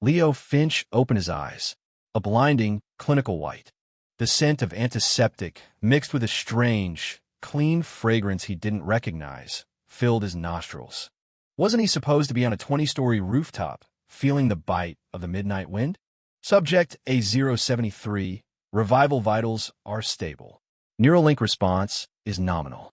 Leo Finch opened his eyes, a blinding, clinical white. The scent of antiseptic, mixed with a strange, clean fragrance he didn't recognize, filled his nostrils. Wasn't he supposed to be on a 20-story rooftop, feeling the bite of the midnight wind? Subject A073, revival vitals are stable. Neuralink response is nominal.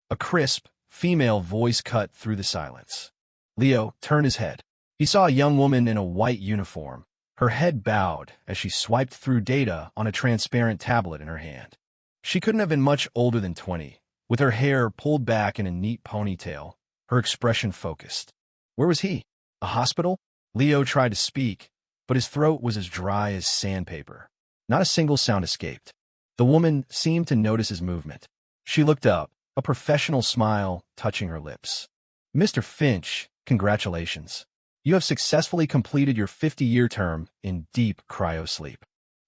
A crisp, female voice cut through the silence. Leo turned his head. He saw a young woman in a white uniform, her head bowed as she swiped through data on a transparent tablet in her hand. She couldn't have been much older than 20, with her hair pulled back in a neat ponytail, her expression focused. Where was he? A hospital? Leo tried to speak, but his throat was as dry as sandpaper. Not a single sound escaped. The woman seemed to notice his movement. She looked up, a professional smile touching her lips. Mr. Finch, congratulations. You have successfully completed your 50-year term in deep cryosleep.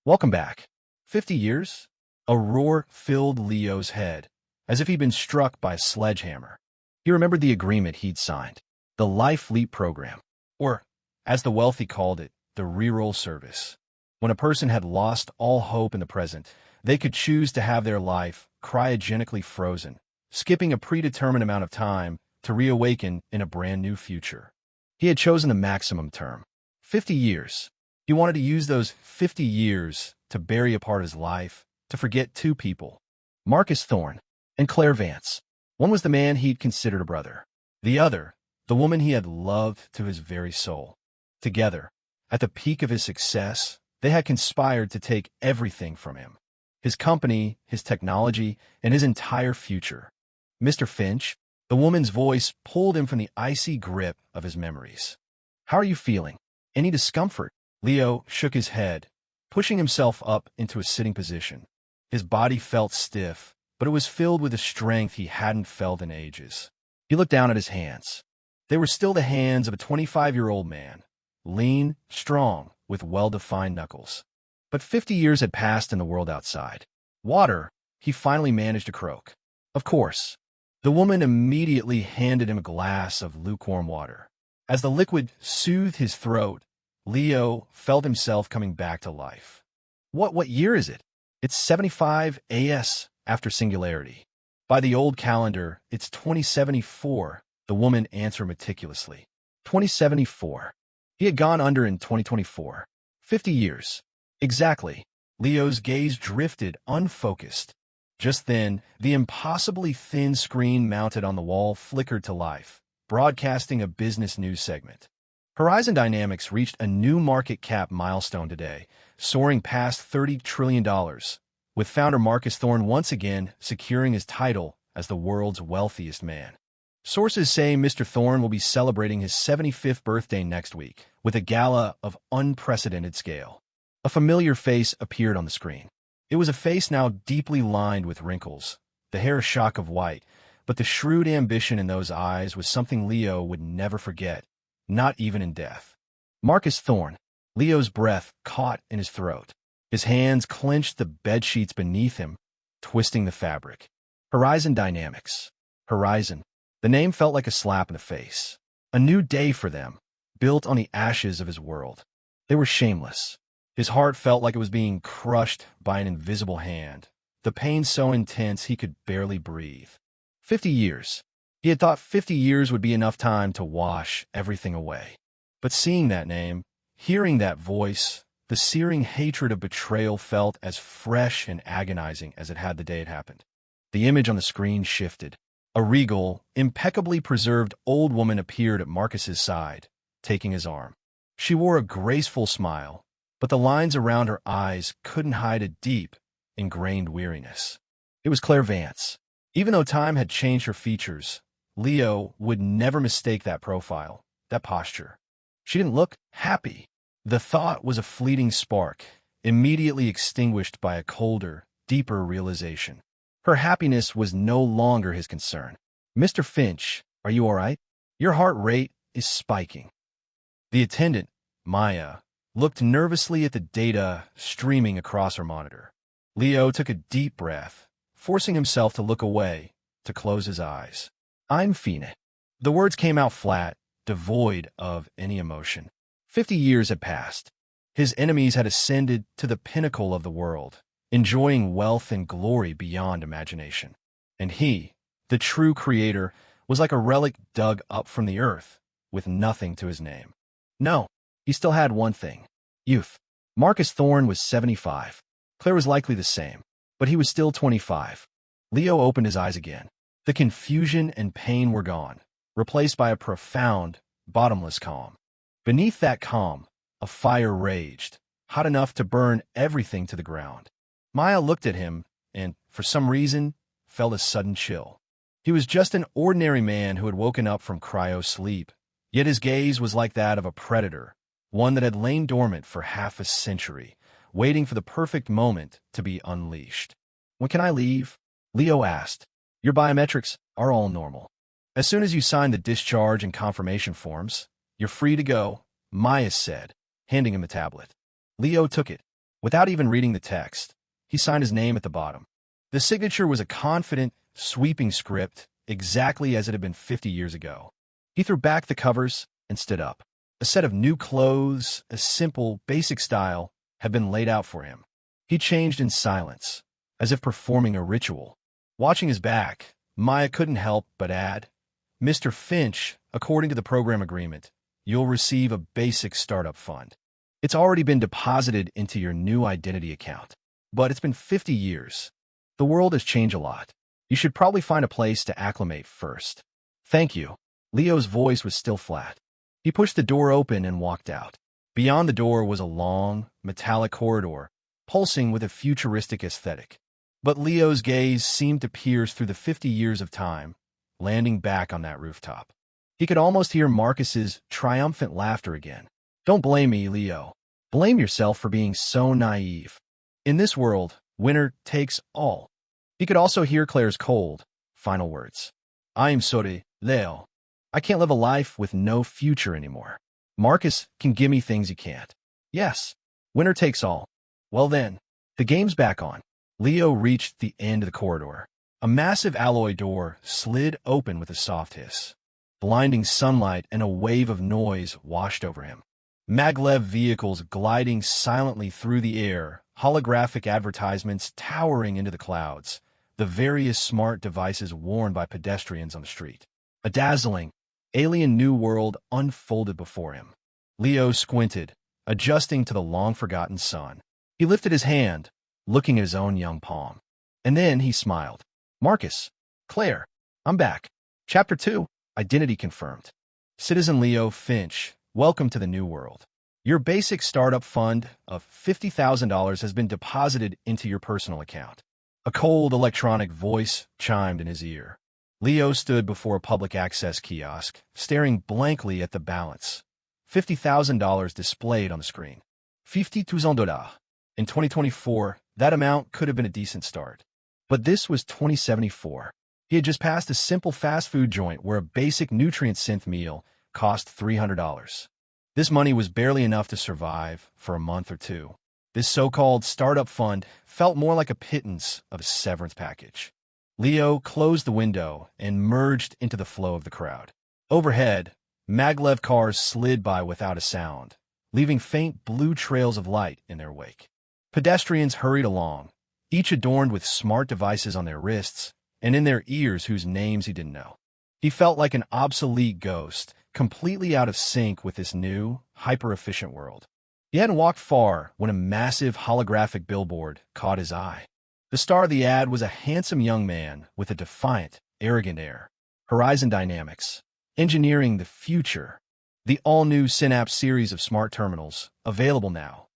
Welcome back. 50 years? A roar filled Leo's head, as if he'd been struck by a sledgehammer. He remembered the agreement he'd signed, the Life Leap program, or, as the wealthy called it, the reroll service. When a person had lost all hope in the present, they could choose to have their life cryogenically frozen, skipping a predetermined amount of time to reawaken in a brand new future. He had chosen the maximum term, 50 years. He wanted to use those 50 years to bury a part of his life, to forget two people, Marcus Thorne and Claire Vance. One was the man he'd considered a brother. The other, the woman he had loved to his very soul. Together, at the peak of his success, they had conspired to take everything from him. His company, his technology, and his entire future. Mr. Finch, the woman's voice pulled him from the icy grip of his memories. How are you feeling? Any discomfort? Leo shook his head, pushing himself up into a sitting position. His body felt stiff, but it was filled with a strength he hadn't felt in ages. He looked down at his hands. They were still the hands of a 25-year-old man, lean, strong, with well-defined knuckles. But 50 years had passed in the world outside. Water, he finally managed to croak. Of course. The woman immediately handed him a glass of lukewarm water. As the liquid soothed his throat, Leo felt himself coming back to life. What year is it? It's 75 AS after singularity. By the old calendar, it's 2074, the woman answered meticulously. 2074. He had gone under in 2024. 50 years. Exactly. Leo's gaze drifted, unfocused. Just then, the impossibly thin screen mounted on the wall flickered to life, broadcasting a business news segment. Horizon Dynamics reached a new market cap milestone today, soaring past $30 trillion, with founder Marcus Thorne once again securing his title as the world's wealthiest man. Sources say Mr. Thorne will be celebrating his 75th birthday next week, with a gala of unprecedented scale. A familiar face appeared on the screen. It was a face now deeply lined with wrinkles, the hair a shock of white, but the shrewd ambition in those eyes was something Leo would never forget, not even in death. Marcus Thorne. Leo's breath caught in his throat. His hands clenched the bedsheets beneath him, twisting the fabric. Horizon Dynamics. Horizon. The name felt like a slap in the face. A new day for them, built on the ashes of his world. They were shameless. His heart felt like it was being crushed by an invisible hand, the pain so intense he could barely breathe. 50 years. He had thought 50 years would be enough time to wash everything away. But seeing that name, hearing that voice, the searing hatred of betrayal felt as fresh and agonizing as it had the day it happened. The image on the screen shifted. A regal, impeccably preserved old woman appeared at Marcus's side, taking his arm. She wore a graceful smile, but the lines around her eyes couldn't hide a deep, ingrained weariness. It was Claire Vance. Even though time had changed her features, Leo would never mistake that profile, that posture. She didn't look happy. The thought was a fleeting spark, immediately extinguished by a colder, deeper realization. Her happiness was no longer his concern. Mr. Finch, are you all right? Your heart rate is spiking. The attendant, Maya, looked nervously at the data streaming across her monitor. Leo took a deep breath, forcing himself to look away, to close his eyes. I'm fine. The words came out flat, devoid of any emotion. 50 years had passed. His enemies had ascended to the pinnacle of the world, enjoying wealth and glory beyond imagination. And he, the true creator, was like a relic dug up from the earth, with nothing to his name. No, he still had one thing: youth. Marcus Thorne was 75. Claire was likely the same, but he was still 25. Leo opened his eyes again. The confusion and pain were gone, replaced by a profound, bottomless calm. Beneath that calm, a fire raged, hot enough to burn everything to the ground. Maya looked at him and, for some reason, felt a sudden chill. He was just an ordinary man who had woken up from cryo-sleep, yet his gaze was like that of a predator, one that had lain dormant for half a century, waiting for the perfect moment to be unleashed. "When can I leave?" Leo asked. "Your biometrics are all normal. As soon as you sign the discharge and confirmation forms, you're free to go," Maya said, handing him a tablet. Leo took it. Without even reading the text, he signed his name at the bottom. The signature was a confident, sweeping script, exactly as it had been 50 years ago. He threw back the covers and stood up. A set of new clothes, a simple, basic style, had been laid out for him. He changed in silence, as if performing a ritual. Watching his back, Maya couldn't help but add, "Mr. Finch, according to the program agreement, you'll receive a basic startup fund. It's already been deposited into your new identity account. But it's been 50 years. The world has changed a lot. You should probably find a place to acclimate first." "Thank you." Leo's voice was still flat. He pushed the door open and walked out. Beyond the door was a long, metallic corridor, pulsing with a futuristic aesthetic. But Leo's gaze seemed to pierce through the 50 years of time, landing back on that rooftop. He could almost hear Marcus's triumphant laughter again. "Don't blame me, Leo. Blame yourself for being so naive. In this world, winner takes all." He could also hear Claire's cold, final words. "I'm sorry, Leo. I can't live a life with no future anymore. Marcus can give me things he can't." "Yes, winner takes all. Well then, the game's back on." Leo reached the end of the corridor. A massive alloy door slid open with a soft hiss. Blinding sunlight and a wave of noise washed over him. Maglev vehicles gliding silently through the air, holographic advertisements towering into the clouds, the various smart devices worn by pedestrians on the street. A dazzling, alien new world unfolded before him. Leo squinted, adjusting to the long-forgotten sun. He lifted his hand, looking at his own young palm. And then he smiled. "Marcus, Claire, I'm back. Chapter 2, Identity Confirmed. Citizen Leo Finch, welcome to the new world. Your basic startup fund of $50,000 has been deposited into your personal account." A cold electronic voice chimed in his ear. Leo stood before a public access kiosk, staring blankly at the balance. $50,000 displayed on the screen. $50,000. In 2024, that amount could have been a decent start. But this was 2074. He had just passed a simple fast food joint where a basic nutrient-synth meal cost $300. This money was barely enough to survive for a month or two. This so-called startup fund felt more like a pittance of a severance package. Leo closed the window and merged into the flow of the crowd. Overhead, maglev cars slid by without a sound, leaving faint blue trails of light in their wake. Pedestrians hurried along, each adorned with smart devices on their wrists and in their ears whose names he didn't know. He felt like an obsolete ghost, completely out of sync with this new, hyper-efficient world. He hadn't walked far when a massive holographic billboard caught his eye. The star of the ad was a handsome young man with a defiant, arrogant air. Horizon Dynamics, engineering the future. The all-new Synapse series of smart terminals, available now.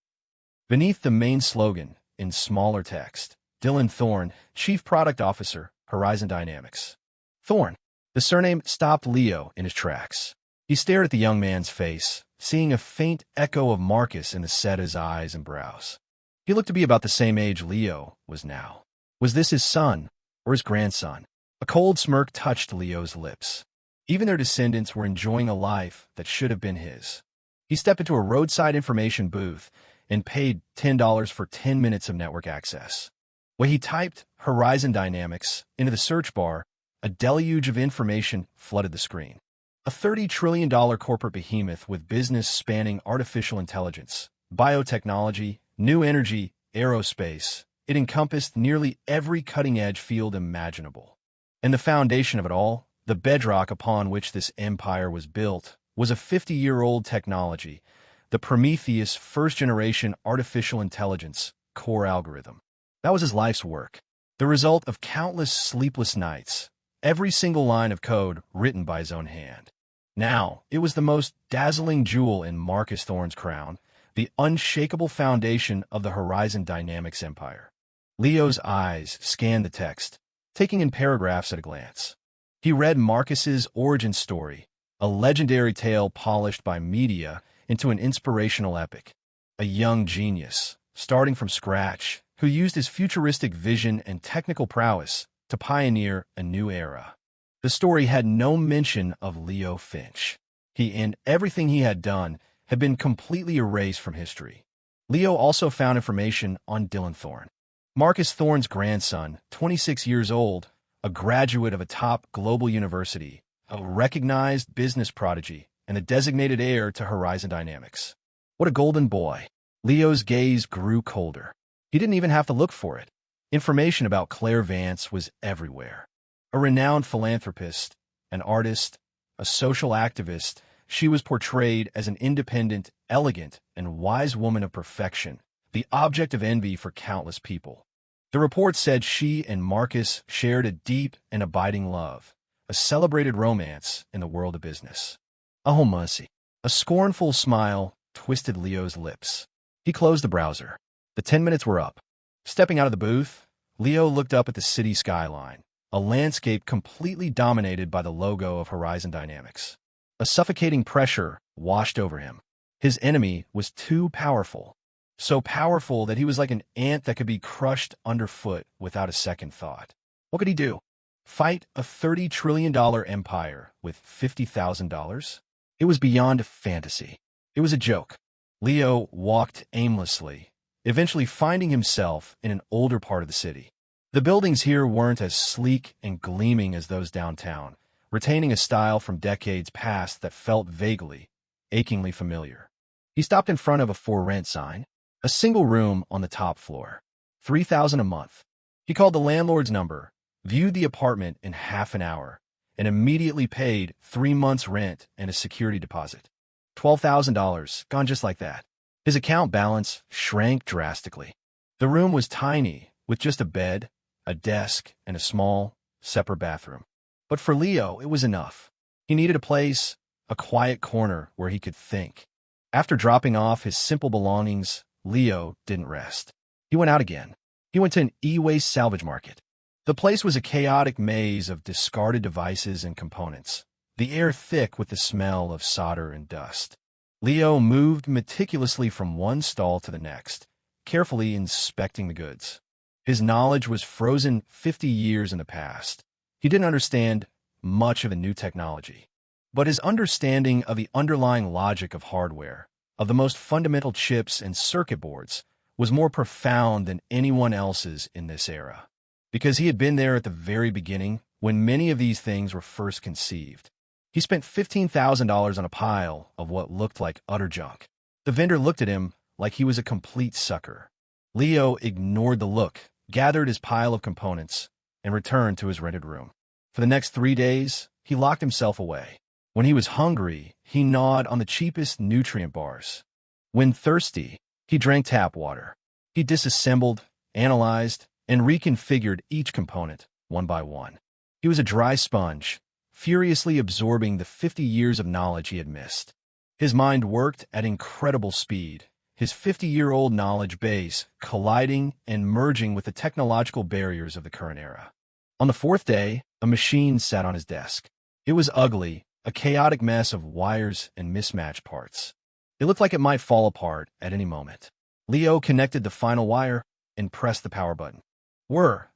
Beneath the main slogan, in smaller text, Dylan Thorne, Chief Product Officer, Horizon Dynamics. Thorne. The surname stopped Leo in his tracks. He stared at the young man's face, seeing a faint echo of Marcus in the set of his eyes and brows. He looked to be about the same age Leo was now. Was this his son or his grandson? A cold smirk touched Leo's lips. Even their descendants were enjoying a life that should have been his. He stepped into a roadside information booth and paid $10 for 10 minutes of network access. When he typed Horizon Dynamics into the search bar, a deluge of information flooded the screen. a $30 trillion corporate behemoth with business spanning artificial intelligence, biotechnology, new energy, aerospace. It encompassed nearly every cutting-edge field imaginable. And the foundation of it all, the bedrock upon which this empire was built, was a 50-year-old technology, the Prometheus first-generation artificial intelligence core algorithm. That was his life's work, the result of countless sleepless nights, every single line of code written by his own hand. Now, it was the most dazzling jewel in Marcus Thorne's crown, the unshakable foundation of the Horizon Dynamics empire. Leo's eyes scanned the text, taking in paragraphs at a glance. He read Marcus's origin story, a legendary tale polished by media into an inspirational epic. A young genius, starting from scratch, who used his futuristic vision and technical prowess to pioneer a new era. The story had no mention of Leo Finch. He and everything he had done had been completely erased from history. Leo also found information on Dylan Thorne, Marcus Thorne's grandson, 26 years old, a graduate of a top global university, a recognized business prodigy, and a designated heir to Horizon Dynamics. What a golden boy. Leo's gaze grew colder. He didn't even have to look for it. Information about Claire Vance was everywhere. A renowned philanthropist, an artist, a social activist, she was portrayed as an independent, elegant, and wise woman of perfection, the object of envy for countless people. The report said she and Marcus shared a deep and abiding love, a celebrated romance in the world of business. Oh, mercy. A scornful smile twisted Leo's lips. He closed the browser. The 10 minutes were up. Stepping out of the booth, Leo looked up at the city skyline, a landscape completely dominated by the logo of Horizon Dynamics. A suffocating pressure washed over him. His enemy was too powerful. So powerful that he was like an ant that could be crushed underfoot without a second thought. What could he do? Fight a $30 trillion empire with $50,000? It was beyond fantasy. It was a joke. Leo walked aimlessly, eventually finding himself in an older part of the city. The buildings here weren't as sleek and gleaming as those downtown, retaining a style from decades past that felt vaguely, achingly familiar. He stopped in front of a for rent sign, a single room on the top floor, $3,000 a month. He called the landlord's number, viewed the apartment in half an hour, and immediately paid 3 months' rent and a security deposit. $12,000, gone just like that. His account balance shrank drastically. The room was tiny, with just a bed, a desk, and a small, separate bathroom. But for Leo, it was enough. He needed a place, a quiet corner where he could think. After dropping off his simple belongings, Leo didn't rest. He went out again. He went to an e-waste salvage market. The place was a chaotic maze of discarded devices and components, the air thick with the smell of solder and dust. Leo moved meticulously from one stall to the next, carefully inspecting the goods. His knowledge was frozen 50 years in the past. He didn't understand much of the new technology, but his understanding of the underlying logic of hardware, of the most fundamental chips and circuit boards, was more profound than anyone else's in this era, because he had been there at the very beginning when many of these things were first conceived. He spent $15,000 on a pile of what looked like utter junk. The vendor looked at him like he was a complete sucker. Leo ignored the look, gathered his pile of components, and returned to his rented room. For the next 3 days, he locked himself away. When he was hungry, he gnawed on the cheapest nutrient bars. When thirsty, he drank tap water. He disassembled, analyzed, and reconfigured each component, one by one. He was a dry sponge, furiously absorbing the 50 years of knowledge he had missed. His mind worked at incredible speed, his 50-year-old knowledge base colliding and merging with the technological barriers of the current era. On the 4th day, a machine sat on his desk. It was ugly, a chaotic mess of wires and mismatched parts. It looked like it might fall apart at any moment. Leo connected the final wire and pressed the power button.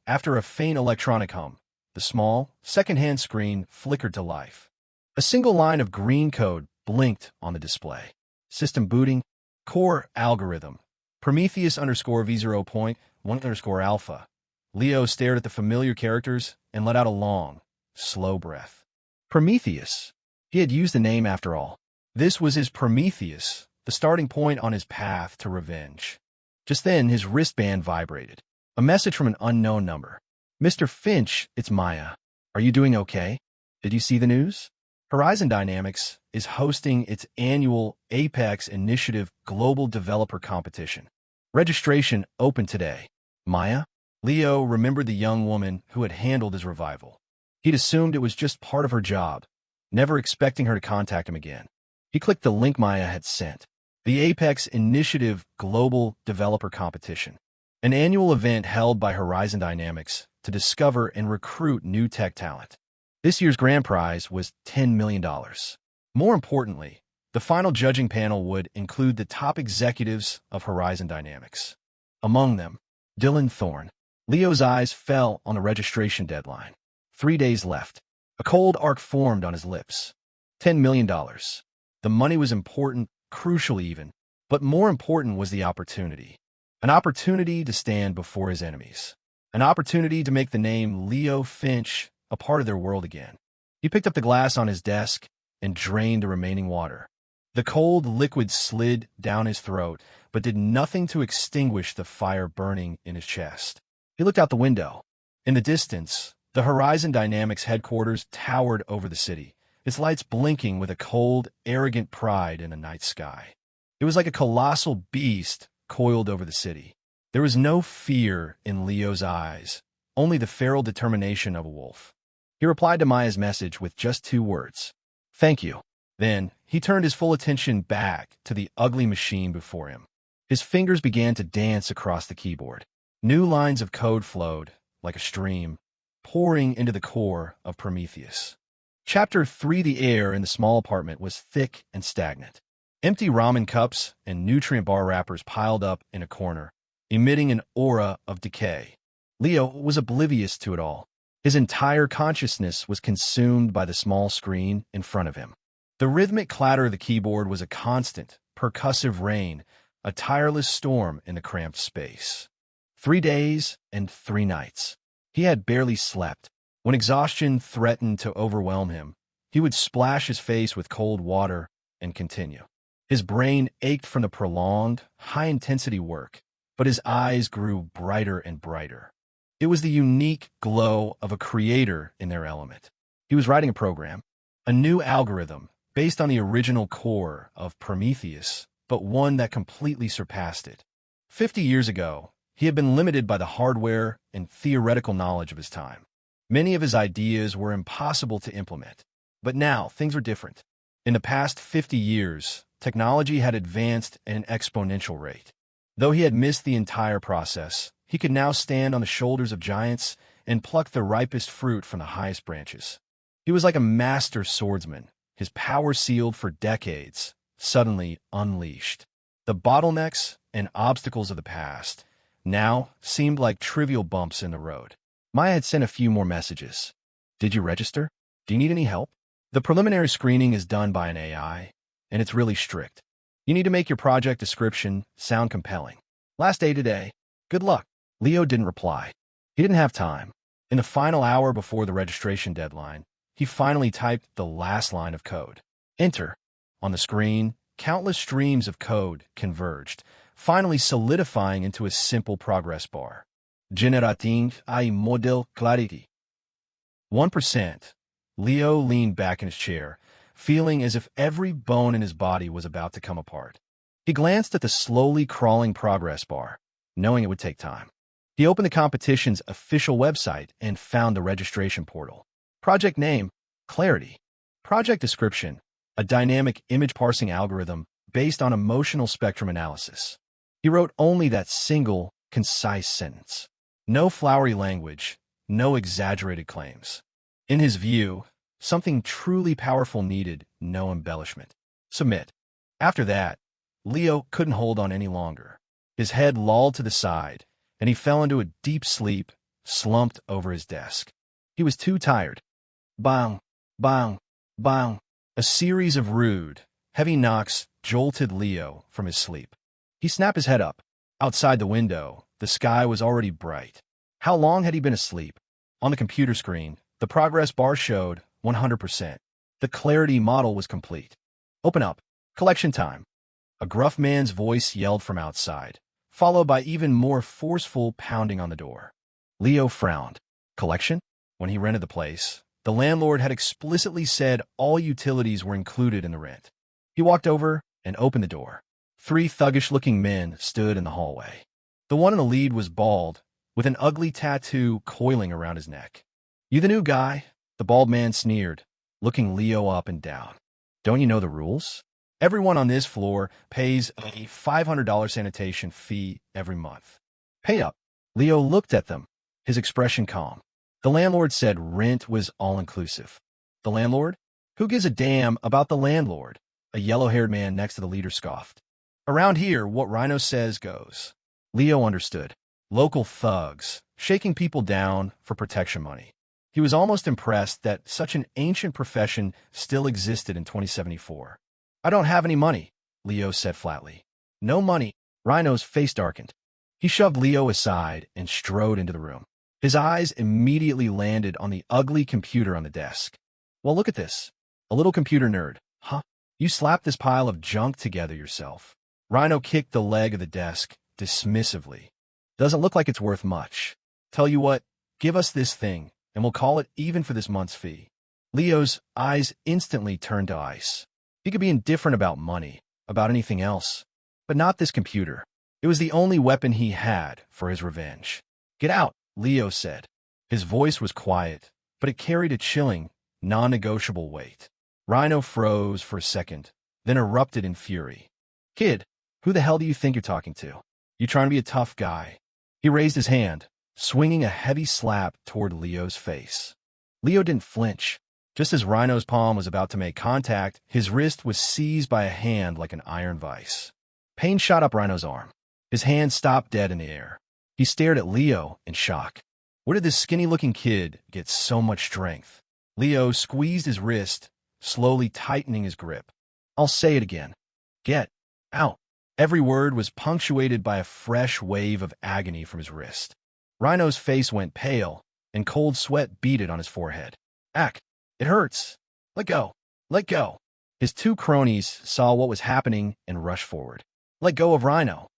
After a faint electronic hum, the small, second-hand screen flickered to life. A single line of green code blinked on the display. System booting, core algorithm, Prometheus _V0.1 alpha. Leo stared at the familiar characters and let out a long, slow breath. Prometheus. He had used the name after all. This was his Prometheus, the starting point on his path to revenge. Just then, his wristband vibrated. A message from an unknown number. "Mr. Finch, it's Maya. Are you doing okay? Did you see the news? Horizon Dynamics is hosting its annual Apex Initiative Global Developer Competition. Registration open today." Maya? Leo remembered the young woman who had handled his revival. He'd assumed it was just part of her job, never expecting her to contact him again. He clicked the link Maya had sent. The Apex Initiative Global Developer Competition, an annual event held by Horizon Dynamics to discover and recruit new tech talent. This year's grand prize was $10 million. More importantly, the final judging panel would include the top executives of Horizon Dynamics. Among them, Dylan Thorne. Leo's eyes fell on the registration deadline. 3 days left. A cold arc formed on his lips. $10 million. The money was important, crucial even, but more important was the opportunity. An opportunity to stand before his enemies. An opportunity to make the name Leo Finch a part of their world again. He picked up the glass on his desk and drained the remaining water. The cold liquid slid down his throat, but did nothing to extinguish the fire burning in his chest. He looked out the window. In the distance, the Horizon Dynamics headquarters towered over the city, its lights blinking with a cold, arrogant pride in the night sky. It was like a colossal beast coiled over the city. There was no fear in Leo's eyes, only the feral determination of a wolf. He replied to Maya's message with just 2 words. "Thank you." Then, he turned his full attention back to the ugly machine before him. His fingers began to dance across the keyboard. New lines of code flowed, like a stream, pouring into the core of Prometheus. Chapter 3. The air in the small apartment was thick and stagnant. Empty ramen cups and nutrient bar wrappers piled up in a corner, emitting an aura of decay. Leo was oblivious to it all. His entire consciousness was consumed by the small screen in front of him. The rhythmic clatter of the keyboard was a constant, percussive rain, a tireless storm in the cramped space. 3 days and 3 nights. He had barely slept. When exhaustion threatened to overwhelm him, he would splash his face with cold water and continue. His brain ached from the prolonged, high-intensity work, but his eyes grew brighter and brighter. It was the unique glow of a creator in their element. He was writing a program, a new algorithm based on the original core of Prometheus, but one that completely surpassed it. 50 years ago, he had been limited by the hardware and theoretical knowledge of his time. Many of his ideas were impossible to implement. But now, things were different. In the past 50 years, technology had advanced at an exponential rate. Though he had missed the entire process, he could now stand on the shoulders of giants and pluck the ripest fruit from the highest branches. He was like a master swordsman, his power sealed for decades, suddenly unleashed. The bottlenecks and obstacles of the past now seemed like trivial bumps in the road. Maya had sent a few more messages. "Did you register? Do you need any help? The preliminary screening is done by an AI, and it's really strict. You need to make your project description sound compelling. Last day today. Good luck." Leo didn't reply. He didn't have time. In the final hour before the registration deadline, he finally typed the last line of code. Enter. On the screen, countless streams of code converged, finally solidifying into a simple progress bar. Generating a model clarity. 1%. Leo leaned back in his chair, feeling as if every bone in his body was about to come apart. He glanced at the slowly crawling progress bar, knowing it would take time. He opened the competition's official website and found the registration portal. Project name, Clarity. Project description, a dynamic image parsing algorithm based on emotional spectrum analysis. He wrote only that single, concise sentence. No flowery language, no exaggerated claims. In his view, something truly powerful needed no embellishment. Submit. After that, Leo couldn't hold on any longer. His head lolled to the side, and he fell into a deep sleep, slumped over his desk. He was too tired. Bang, bang, bang. A series of rude, heavy knocks jolted Leo from his sleep. He snapped his head up. Outside the window, the sky was already bright. How long had he been asleep? On the computer screen, the progress bar showed 100%. The clarity model was complete. Open up. Collection time. A gruff man's voice yelled from outside, followed by even more forceful pounding on the door. Leo frowned. Collection? When he rented the place, the landlord had explicitly said all utilities were included in the rent. He walked over and opened the door. 3 thuggish-looking men stood in the hallway. The one in the lead was bald, with an ugly tattoo coiling around his neck. "You the new guy?" The bald man sneered, looking Leo up and down. "Don't you know the rules? Everyone on this floor pays a $500 sanitation fee every month. Pay up." Leo looked at them, his expression calm. The landlord said rent was all-inclusive. The landlord? Who gives a damn about the landlord? A yellow-haired man next to the leader scoffed. "Around here, what Rhino says goes." Leo understood. Local thugs, shaking people down for protection money. He was almost impressed that such an ancient profession still existed in 2074. "I don't have any money," Leo said flatly. "No money." Rhino's face darkened. He shoved Leo aside and strode into the room. His eyes immediately landed on the ugly computer on the desk. "Well, look at this. A little computer nerd, huh? You slapped this pile of junk together yourself." Rhino kicked the leg of the desk dismissively. "Doesn't look like it's worth much. Tell you what, give us this thing, and we'll call it even for this month's fee." Leo's eyes instantly turned to ice. He could be indifferent about money, about anything else, but not this computer. It was the only weapon he had for his revenge. "Get out," Leo said. His voice was quiet, but it carried a chilling, non-negotiable weight. Rhino froze for a second, then erupted in fury. "Kid, who the hell do you think you're talking to? You trying to be a tough guy?" He raised his hand, swinging a heavy slap toward Leo's face. Leo didn't flinch. Just as Rhino's palm was about to make contact, his wrist was seized by a hand like an iron vise. Pain shot up Rhino's arm. His hand stopped dead in the air. He stared at Leo in shock. Where did this skinny-looking kid get so much strength? Leo squeezed his wrist, slowly tightening his grip. "I'll say it again. Get out." Every word was punctuated by a fresh wave of agony from his wrist. Rhino's face went pale, and cold sweat beaded on his forehead. "Ack, it hurts. Let go. Let go." His 2 cronies saw what was happening and rushed forward. "Let go of Rhino."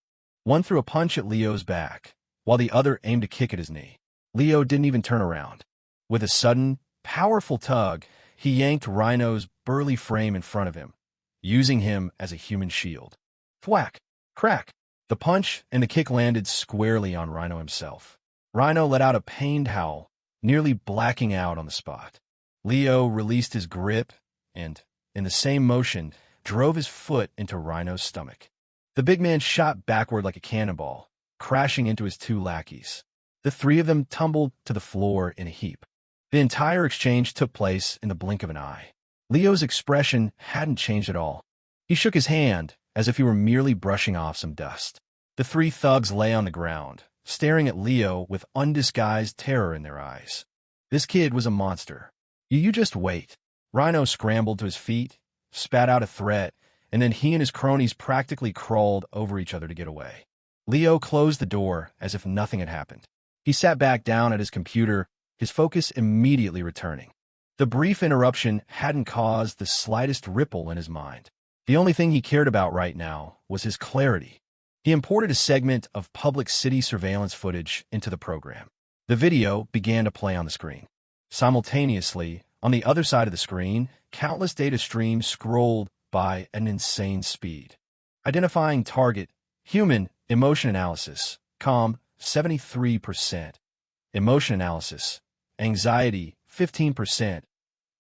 One threw a punch at Leo's back, while the other aimed a kick at his knee. Leo didn't even turn around. With a sudden, powerful tug, he yanked Rhino's burly frame in front of him, using him as a human shield. Thwack! Crack! The punch and the kick landed squarely on Rhino himself. Rhino let out a pained howl, nearly blacking out on the spot. Leo released his grip and, in the same motion, drove his foot into Rhino's stomach. The big man shot backward like a cannonball, crashing into his 2 lackeys. The 3 of them tumbled to the floor in a heap. The entire exchange took place in the blink of an eye. Leo's expression hadn't changed at all. He shook his hand, as if he were merely brushing off some dust. The 3 thugs lay on the ground, staring at Leo with undisguised terror in their eyes. This kid was a monster. You just wait." Rhino scrambled to his feet, spat out a threat, and then he and his cronies practically crawled over each other to get away. Leo closed the door as if nothing had happened. He sat back down at his computer, his focus immediately returning. The brief interruption hadn't caused the slightest ripple in his mind. The only thing he cared about right now was his clarity. He imported a segment of public city surveillance footage into the program. The video began to play on the screen. Simultaneously, on the other side of the screen, countless data streams scrolled by at an insane speed. Identifying target, human, emotion analysis, calm, 73%. Emotion analysis, anxiety, 15%.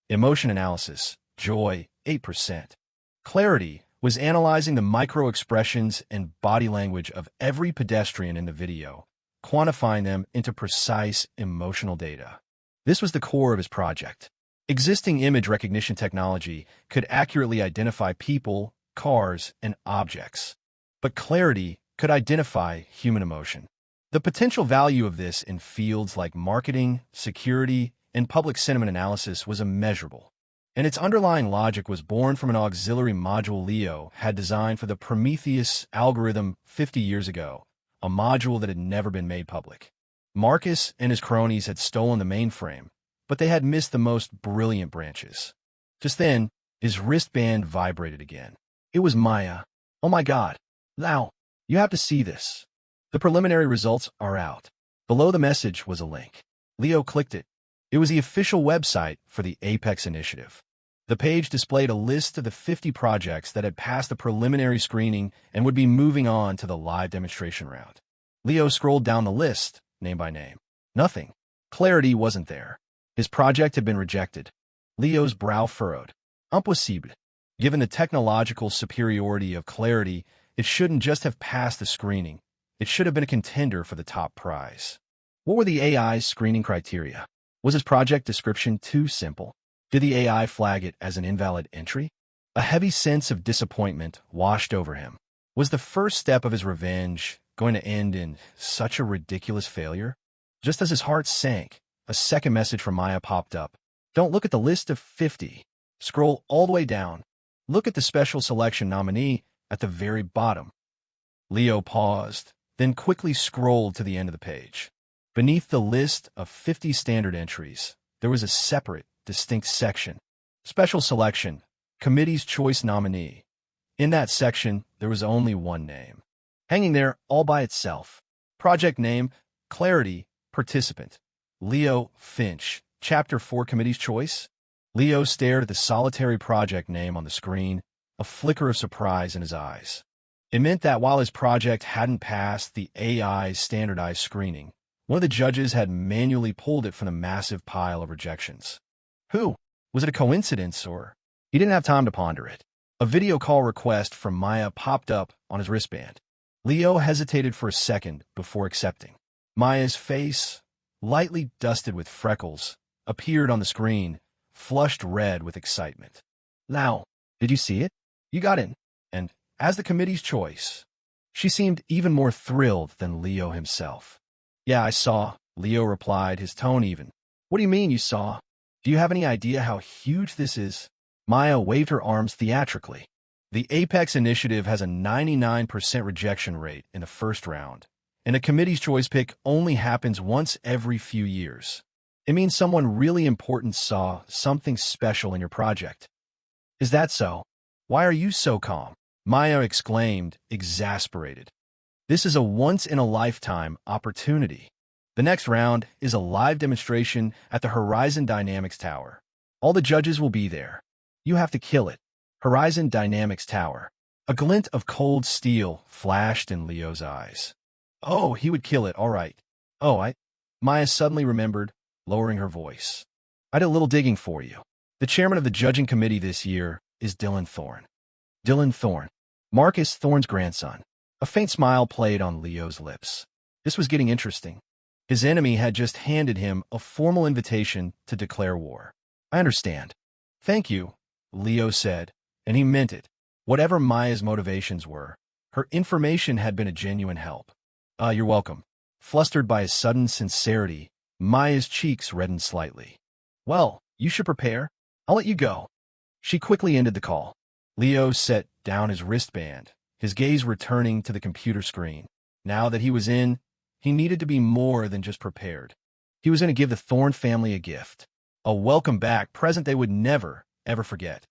Emotion analysis, joy, 8%. Clarity was analyzing the micro-expressions and body language of every pedestrian in the video, quantifying them into precise emotional data. This was the core of his project. Existing image recognition technology could accurately identify people, cars, and objects, but clarity could identify human emotion. The potential value of this in fields like marketing, security, and public sentiment analysis was immeasurable. And its underlying logic was born from an auxiliary module Leo had designed for the Prometheus algorithm 50 years ago, a module that had never been made public. Marcus and his cronies had stolen the mainframe, but they had missed the most brilliant branches. Just then, his wristband vibrated again. It was Maya. Oh my God. Now, you have to see this. The preliminary results are out. Below the message was a link. Leo clicked it. It was the official website for the Apex Initiative. The page displayed a list of the 50 projects that had passed the preliminary screening and would be moving on to the live demonstration round. Leo scrolled down the list, name by name. Nothing. Clarity wasn't there. His project had been rejected. Leo's brow furrowed. Impossible. Given the technological superiority of Clarity, it shouldn't just have passed the screening. It should have been a contender for the top prize. What were the AI's screening criteria? Was his project description too simple? Did the AI flag it as an invalid entry? A heavy sense of disappointment washed over him. Was the first step of his revenge going to end in such a ridiculous failure? Just as his heart sank, a second message from Maya popped up. Don't look at the list of 50. Scroll all the way down. Look at the special selection nominee at the very bottom. Leo paused, then quickly scrolled to the end of the page. Beneath the list of 50 standard entries, there was a separate, distinct section. Special selection, committee's choice nominee. In that section, there was only one name. Hanging there all by itself. Project name, Clarity, participant. Leo Finch, Chapter 4 Committee's Choice. Leo stared at the solitary project name on the screen, a flicker of surprise in his eyes. It meant that while his project hadn't passed the AI's standardized screening, one of the judges had manually pulled it from the massive pile of rejections. Who? Was it a coincidence, or? He didn't have time to ponder it. A video call request from Maya popped up on his wristband. Leo hesitated for a second before accepting. Maya's face, lightly dusted with freckles, appeared on the screen, flushed red with excitement. Now, did you see it? You got in. And, as the committee's choice, she seemed even more thrilled than Leo himself. Yeah, I saw, Leo replied, his tone even. What do you mean you saw? Do you have any idea how huge this is? Maya waved her arms theatrically. The Apex Initiative has a 99% rejection rate in the first round, and a committee's choice pick only happens once every few years. It means someone really important saw something special in your project. Is that so? Why are you so calm? Maya exclaimed, exasperated. This is a once-in-a-lifetime opportunity. The next round is a live demonstration at the Horizon Dynamics Tower. All the judges will be there. You have to kill it. Horizon Dynamics Tower. A glint of cold steel flashed in Leo's eyes. Oh, he would kill it, all right. Maya suddenly remembered, lowering her voice. I did a little digging for you. The chairman of the judging committee this year is Dylan Thorne. Dylan Thorne. Marcus Thorne's grandson. A faint smile played on Leo's lips. This was getting interesting. His enemy had just handed him a formal invitation to declare war. I understand. Thank you, Leo said, and he meant it. Whatever Maya's motivations were, her information had been a genuine help. You're welcome. Flustered by his sudden sincerity, Maya's cheeks reddened slightly. Well, you should prepare. I'll let you go. She quickly ended the call. Leo set down his wristband, his gaze returning to the computer screen. Now that he was in, he needed to be more than just prepared. He was going to give the Thorne family a gift. A welcome-back present they would never, ever forget.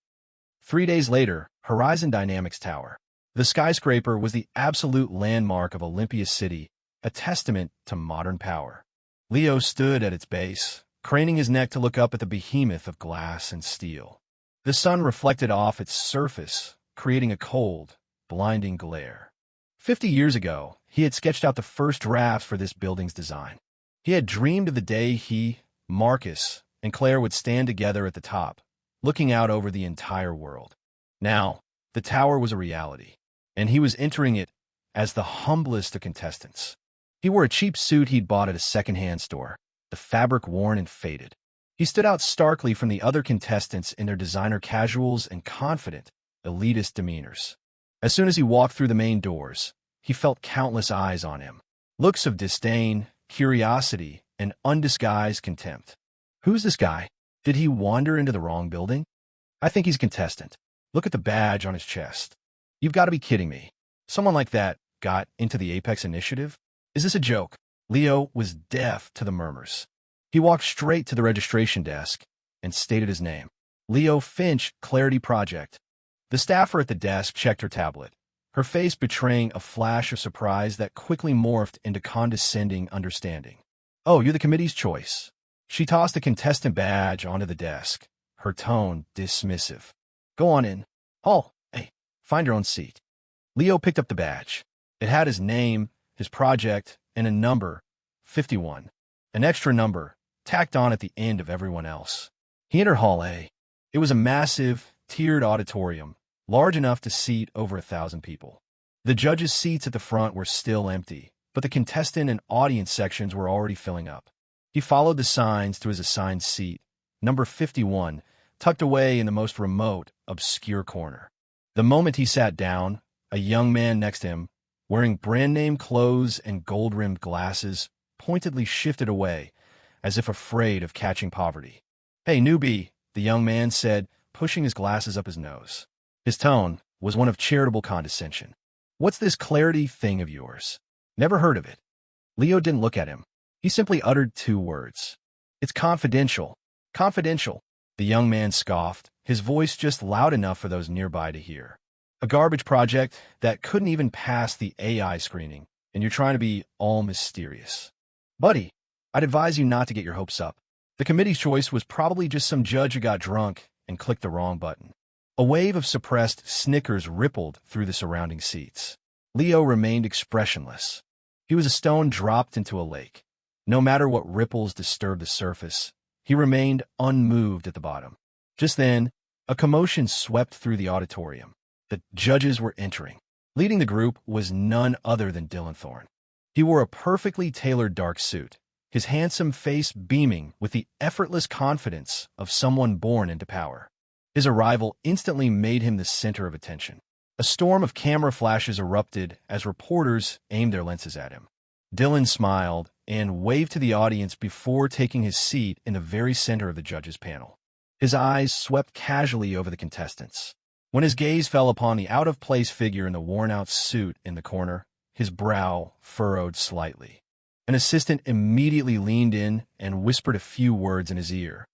3 days later, Horizon Dynamics Tower. The skyscraper was the absolute landmark of Olympia City, a testament to modern power. Leo stood at its base, craning his neck to look up at the behemoth of glass and steel. The sun reflected off its surface, creating a cold, blinding glare. 50 years ago, he had sketched out the first drafts for this building's design. He had dreamed of the day he, Marcus, and Claire would stand together at the top, looking out over the entire world. Now, the tower was a reality, and he was entering it as the humblest of contestants. He wore a cheap suit he'd bought at a second-hand store, the fabric worn and faded. He stood out starkly from the other contestants in their designer casuals and confident, elitist demeanors. As soon as he walked through the main doors, he felt countless eyes on him. Looks of disdain, curiosity, and undisguised contempt. Who's this guy? Did he wander into the wrong building? I think he's a contestant. Look at the badge on his chest. You've got to be kidding me. Someone like that got into the Apex Initiative? Is this a joke? Leo was deaf to the murmurs. He walked straight to the registration desk and stated his name. Leo Finch, Clarity Project. The staffer at the desk checked her tablet, her face betraying a flash of surprise that quickly morphed into condescending understanding. Oh, you're the committee's choice. She tossed a contestant badge onto the desk, her tone dismissive. Go on in. Oh, hey, find your own seat. Leo picked up the badge. It had his name, his project, and a number, 51. An extra number, tacked on at the end of everyone else. He entered Hall A. It was a massive, tiered auditorium, large enough to seat over 1,000 people. The judges' seats at the front were still empty, but the contestant and audience sections were already filling up. He followed the signs to his assigned seat, number 51, tucked away in the most remote, obscure corner. The moment he sat down, a young man next to him, wearing brand-name clothes and gold-rimmed glasses, pointedly shifted away, as if afraid of catching poverty. Hey, newbie, the young man said, pushing his glasses up his nose. His tone was one of charitable condescension. What's this clarity thing of yours? Never heard of it. Leo didn't look at him. He simply uttered 2 words. It's confidential. Confidential. The young man scoffed, his voice just loud enough for those nearby to hear. A garbage project that couldn't even pass the AI screening, and you're trying to be all mysterious. Buddy, I'd advise you not to get your hopes up. The committee's choice was probably just some judge who got drunk and clicked the wrong button. A wave of suppressed snickers rippled through the surrounding seats. Leo remained expressionless. He was a stone dropped into a lake. No matter what ripples disturbed the surface, he remained unmoved at the bottom. Just then, a commotion swept through the auditorium. The judges were entering. Leading the group was none other than Dylan Thorne. He wore a perfectly tailored dark suit, his handsome face beaming with the effortless confidence of someone born into power. His arrival instantly made him the center of attention. A storm of camera flashes erupted as reporters aimed their lenses at him. Dylan smiled and waved to the audience before taking his seat in the very center of the judges' panel. His eyes swept casually over the contestants. When his gaze fell upon the out-of-place figure in the worn-out suit in the corner, his brow furrowed slightly. An assistant immediately leaned in and whispered a few words in his ear.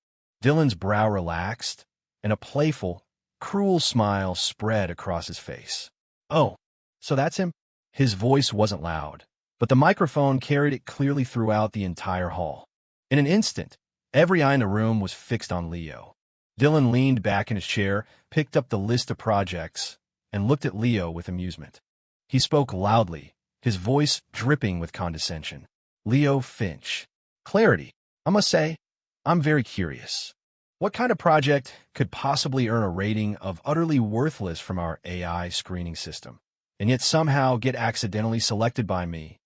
Dylan's brow relaxed, and a playful, cruel smile spread across his face. Oh, so that's him? His voice wasn't loud, but the microphone carried it clearly throughout the entire hall. In an instant, every eye in the room was fixed on Leo. Dylan leaned back in his chair, picked up the list of projects, and looked at Leo with amusement. He spoke loudly, his voice dripping with condescension. Leo Finch. Clarity. I must say, I'm very curious. What kind of project could possibly earn a rating of utterly worthless from our AI screening system, and yet somehow get accidentally selected by me?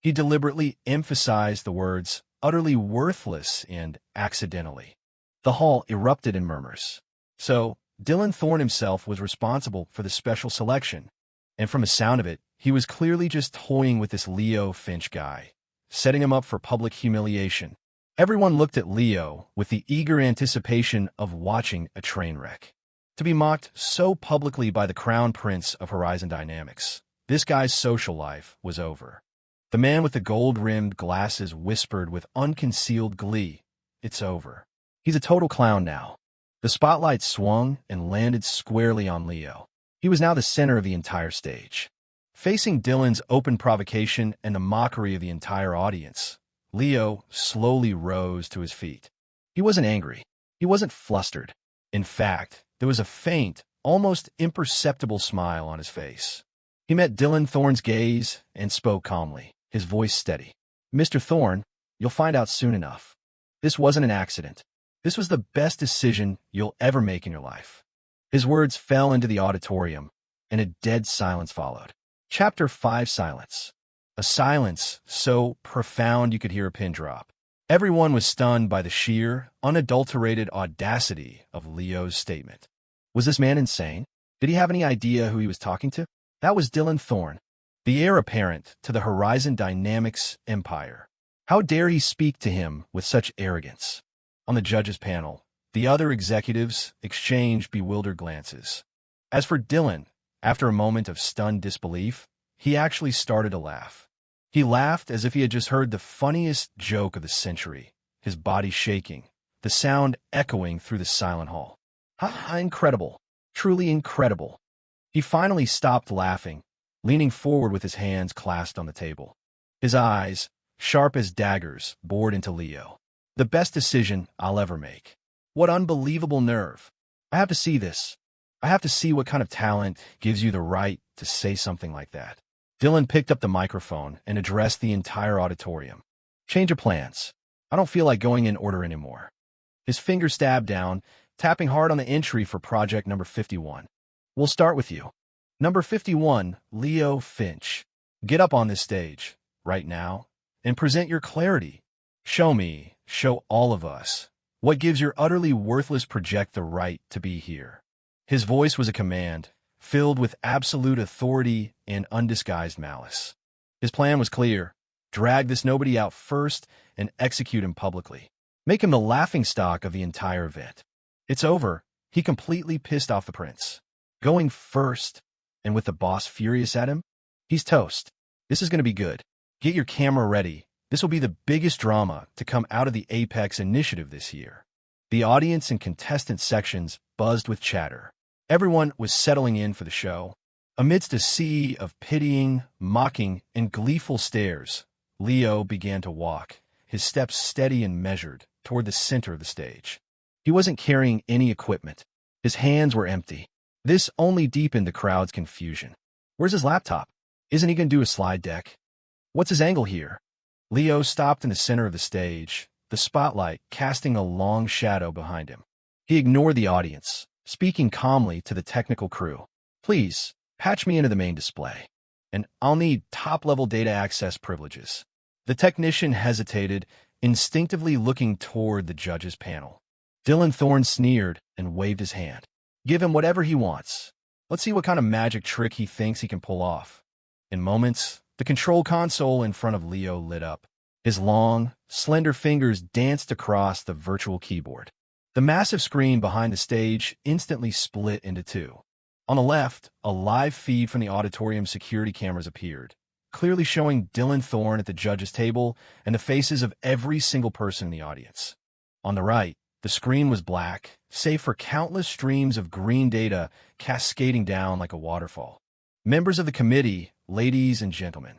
He deliberately emphasized the words utterly worthless and accidentally. The hall erupted in murmurs. So, Dylan Thorne himself was responsible for the special selection, and from the sound of it, he was clearly just toying with this Leo Finch guy, setting him up for public humiliation. Everyone looked at Leo with the eager anticipation of watching a train wreck. To be mocked so publicly by the crown prince of Horizon Dynamics, this guy's social life was over. The man with the gold-rimmed glasses whispered with unconcealed glee, "It's over." He's a total clown now. The spotlight swung and landed squarely on Leo. He was now the center of the entire stage. Facing Dylan's open provocation and the mockery of the entire audience, Leo slowly rose to his feet. He wasn't angry. He wasn't flustered. In fact, there was a faint, almost imperceptible smile on his face. He met Dylan Thorne's gaze and spoke calmly, his voice steady. "Mr. Thorne, you'll find out soon enough. This wasn't an accident. This was the best decision you'll ever make in your life." His words fell into the auditorium, and a dead silence followed. Chapter 5: Silence. A silence so profound you could hear a pin drop. Everyone was stunned by the sheer, unadulterated audacity of Leo's statement. Was this man insane? Did he have any idea who he was talking to? That was Dylan Thorne, the heir apparent to the Horizon Dynamics empire. How dare he speak to him with such arrogance? On the judges' panel, the other executives exchanged bewildered glances. As for Dylan, after a moment of stunned disbelief, he actually started to laugh. He laughed as if he had just heard the funniest joke of the century, his body shaking, the sound echoing through the silent hall. Incredible. Truly incredible. He finally stopped laughing, leaning forward with his hands clasped on the table. His eyes, sharp as daggers, bored into Leo. The best decision I'll ever make. What unbelievable nerve. I have to see this. I have to see what kind of talent gives you the right to say something like that. Dylan picked up the microphone and addressed the entire auditorium. Change of plans. I don't feel like going in order anymore. His finger stabbed down, tapping hard on the entry for project number 51. We'll start with you. Number 51, Leo Finch. Get up on this stage, right now, and present your clarity. Show me, show all of us, what gives your utterly worthless project the right to be here. His voice was a command, filled with absolute authority and undisguised malice. His plan was clear. Drag this nobody out first and execute him publicly. Make him the laughingstock of the entire event. It's over. He completely pissed off the prince. Going first, and with the boss furious at him, he's toast. This is going to be good. Get your camera ready. This will be the biggest drama to come out of the Apex initiative this year. The audience and contestant sections buzzed with chatter. Everyone was settling in for the show. Amidst a sea of pitying, mocking, and gleeful stares, Leo began to walk, his steps steady and measured, toward the center of the stage. He wasn't carrying any equipment. His hands were empty. This only deepened the crowd's confusion. Where's his laptop? Isn't he going to do a slide deck? What's his angle here? Leo stopped in the center of the stage, the spotlight casting a long shadow behind him. He ignored the audience, speaking calmly to the technical crew. Please, patch me into the main display, and I'll need top-level data access privileges. The technician hesitated, instinctively looking toward the judges' panel. Dylan Thorne sneered and waved his hand. Give him whatever he wants. Let's see what kind of magic trick he thinks he can pull off. In moments, the control console in front of Leo lit up. His long, slender fingers danced across the virtual keyboard. The massive screen behind the stage instantly split into two. On the left, a live feed from the auditorium security cameras appeared, clearly showing Dylan Thorne at the judges' table and the faces of every single person in the audience. On the right, the screen was black, save for countless streams of green data cascading down like a waterfall. Members of the committee, ladies and gentlemen.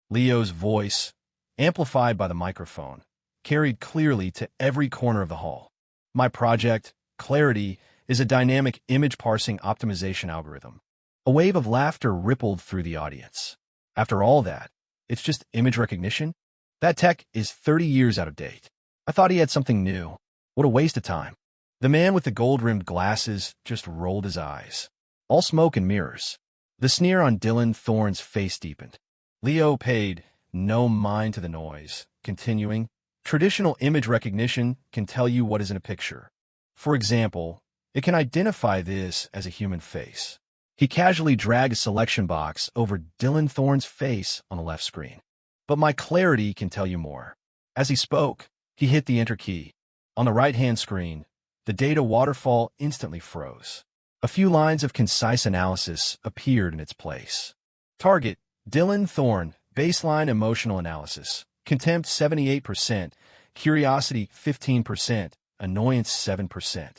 Leo's voice, amplified by the microphone, carried clearly to every corner of the hall. My project, Clarity, is a dynamic image parsing optimization algorithm. A wave of laughter rippled through the audience. After all that, it's just image recognition? That tech is 30 years out of date. I thought he had something new. What a waste of time. The man with the gold-rimmed glasses just rolled his eyes. All smoke and mirrors. The sneer on Dylan Thorne's face deepened. Leo paid no mind to the noise, continuing, traditional image recognition can tell you what is in a picture. For example, it can identify this as a human face. He casually dragged a selection box over Dylan Thorne's face on the left screen. But my clarity can tell you more. As he spoke, he hit the enter key. On the right-hand screen, the data waterfall instantly froze. A few lines of concise analysis appeared in its place. Target, Dylan Thorne, baseline emotional analysis. Contempt 78%, curiosity 15%, annoyance 7%.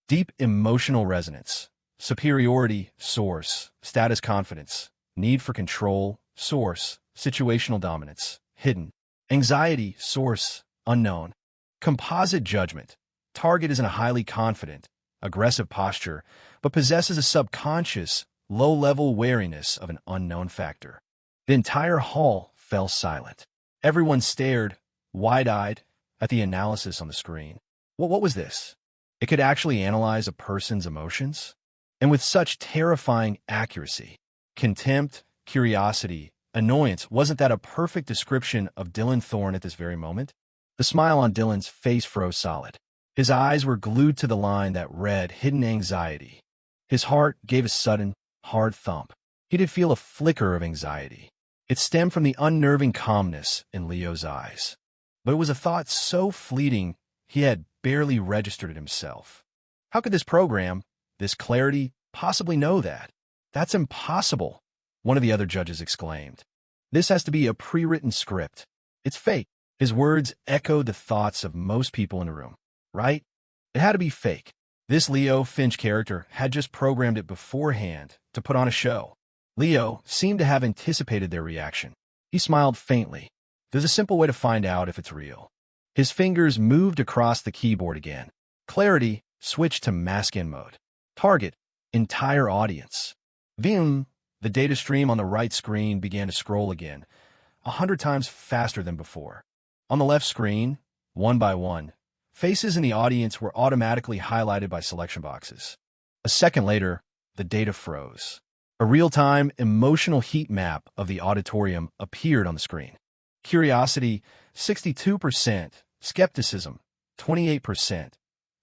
Deep emotional resonance. Superiority, source, status confidence. Need for control, source, situational dominance, hidden. Anxiety, source, unknown. Composite judgment. Target is in a highly confident, aggressive posture, but possesses a subconscious, low-level wariness of an unknown factor. The entire hall fell silent. Everyone stared, wide-eyed, at the analysis on the screen. What was this? It could actually analyze a person's emotions? And with such terrifying accuracy. Contempt, curiosity, annoyance, wasn't that a perfect description of Dylan Thorne at this very moment? The smile on Dylan's face froze solid. His eyes were glued to the line that read hidden anxiety. His heart gave a sudden, hard thump. He did feel a flicker of anxiety. It stemmed from the unnerving calmness in Leo's eyes. But it was a thought so fleeting he had barely registered it himself. How could this program, this Clarity, possibly know that? That's impossible, one of the other judges exclaimed. This has to be a pre-written script. It's fake. His words echoed the thoughts of most people in the room. Right? It had to be fake. This Leo Finch character had just programmed it beforehand to put on a show. Leo seemed to have anticipated their reaction. He smiled faintly. There's a simple way to find out if it's real. His fingers moved across the keyboard again. Clarity switched to mask-in mode. Target, entire audience. Vim, the data stream on the right screen began to scroll again, 100 times faster than before. On the left screen, one by one, faces in the audience were automatically highlighted by selection boxes. A second later, the data froze. A real-time, emotional heat map of the auditorium appeared on the screen. Curiosity, 62%. Skepticism, 28%.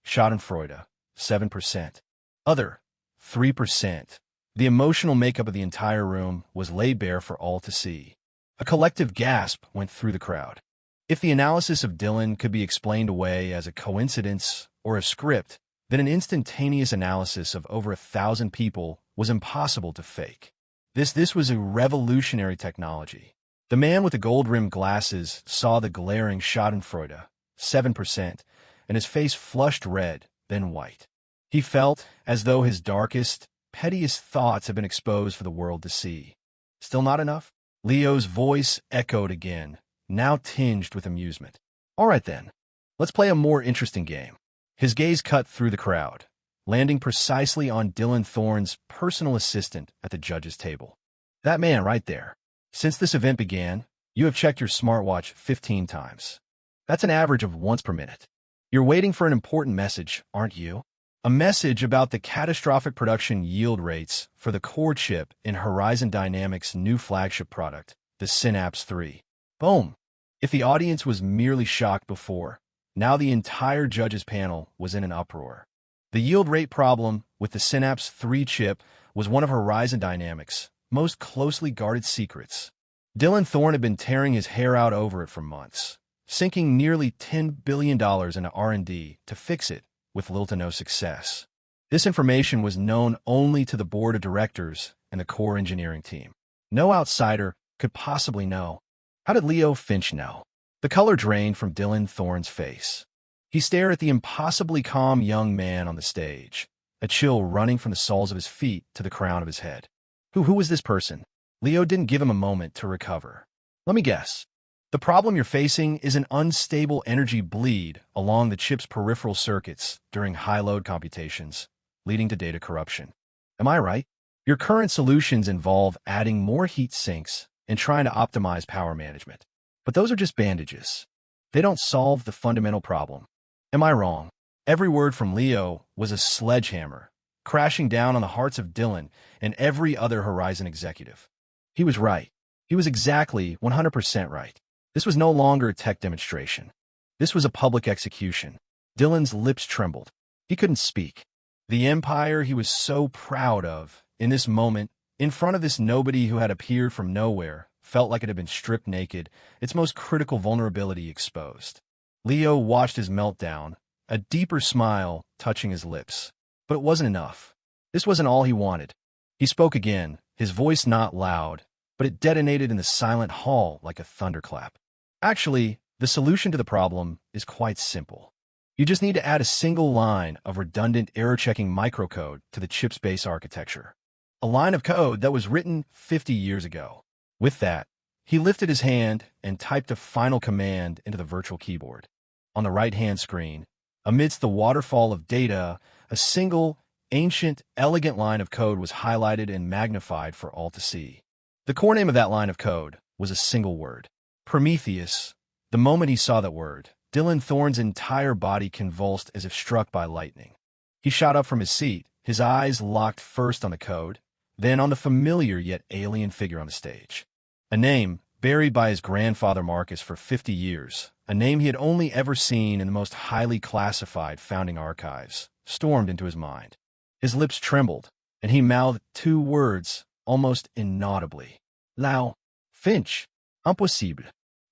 Schadenfreude, 7%. Other, 3%. The emotional makeup of the entire room was laid bare for all to see. A collective gasp went through the crowd. If the analysis of Dylan could be explained away as a coincidence or a script, then an instantaneous analysis of over 1,000 people was impossible to fake. This was a revolutionary technology. The man with the gold-rimmed glasses saw the glaring Schadenfreude, 7%, and his face flushed red, then white. He felt as though his darkest, pettiest thoughts had been exposed for the world to see. Still not enough? Leo's voice echoed again, now tinged with amusement. All right then, let's play a more interesting game. His gaze cut through the crowd, landing precisely on Dylan Thorne's personal assistant at the judge's table. That man right there. Since this event began, you have checked your smartwatch 15 times. That's an average of once per minute. You're waiting for an important message, aren't you? A message about the catastrophic production yield rates for the core chip in Horizon Dynamics' new flagship product, the Synapse 3. Boom! If the audience was merely shocked before, now the entire judges panel was in an uproar. The yield rate problem with the Synapse 3 chip was one of Horizon Dynamics' most closely guarded secrets. Dylan Thorne had been tearing his hair out over it for months, sinking nearly $10 billion into R&D to fix it, with little to no success. This information was known only to the board of directors and the core engineering team. No outsider could possibly know. How did Leo Finch know? The color drained from Dylan Thorne's face. He stared at the impossibly calm young man on the stage, a chill running from the soles of his feet to the crown of his head. Who was this person? Leo didn't give him a moment to recover. Let me guess. The problem you're facing is an unstable energy bleed along the chip's peripheral circuits during high-load computations, leading to data corruption. Am I right? Your current solutions involve adding more heat sinks and trying to optimize power management. But those are just bandages. They don't solve the fundamental problem. Am I wrong? Every word from Leo was a sledgehammer, crashing down on the hearts of Dylan and every other Horizon executive. He was right. He was exactly 100% right. This was no longer a tech demonstration. This was a public execution. Dylan's lips trembled. He couldn't speak. The empire he was so proud of, in this moment, in front of this nobody who had appeared from nowhere, felt like it had been stripped naked, its most critical vulnerability exposed. Leo watched his meltdown, a deeper smile touching his lips. But it wasn't enough. This wasn't all he wanted. He spoke again, his voice not loud, but it detonated in the silent hall like a thunderclap. Actually, the solution to the problem is quite simple. You just need to add a single line of redundant error-checking microcode to the chip's base architecture. A line of code that was written 50 years ago. With that, he lifted his hand and typed a final command into the virtual keyboard. On the right-hand screen, amidst the waterfall of data, a single, ancient, elegant line of code was highlighted and magnified for all to see. The core name of that line of code was a single word. Prometheus. The moment he saw that word, Dylan Thorne's entire body convulsed as if struck by lightning. He shot up from his seat, his eyes locked first on the code, then on the familiar yet alien figure on the stage. A name buried by his grandfather Marcus for 50 years, a name he had only ever seen in the most highly classified founding archives, stormed into his mind. His lips trembled, and he mouthed two words, almost inaudibly. Leo Finch. Impossible.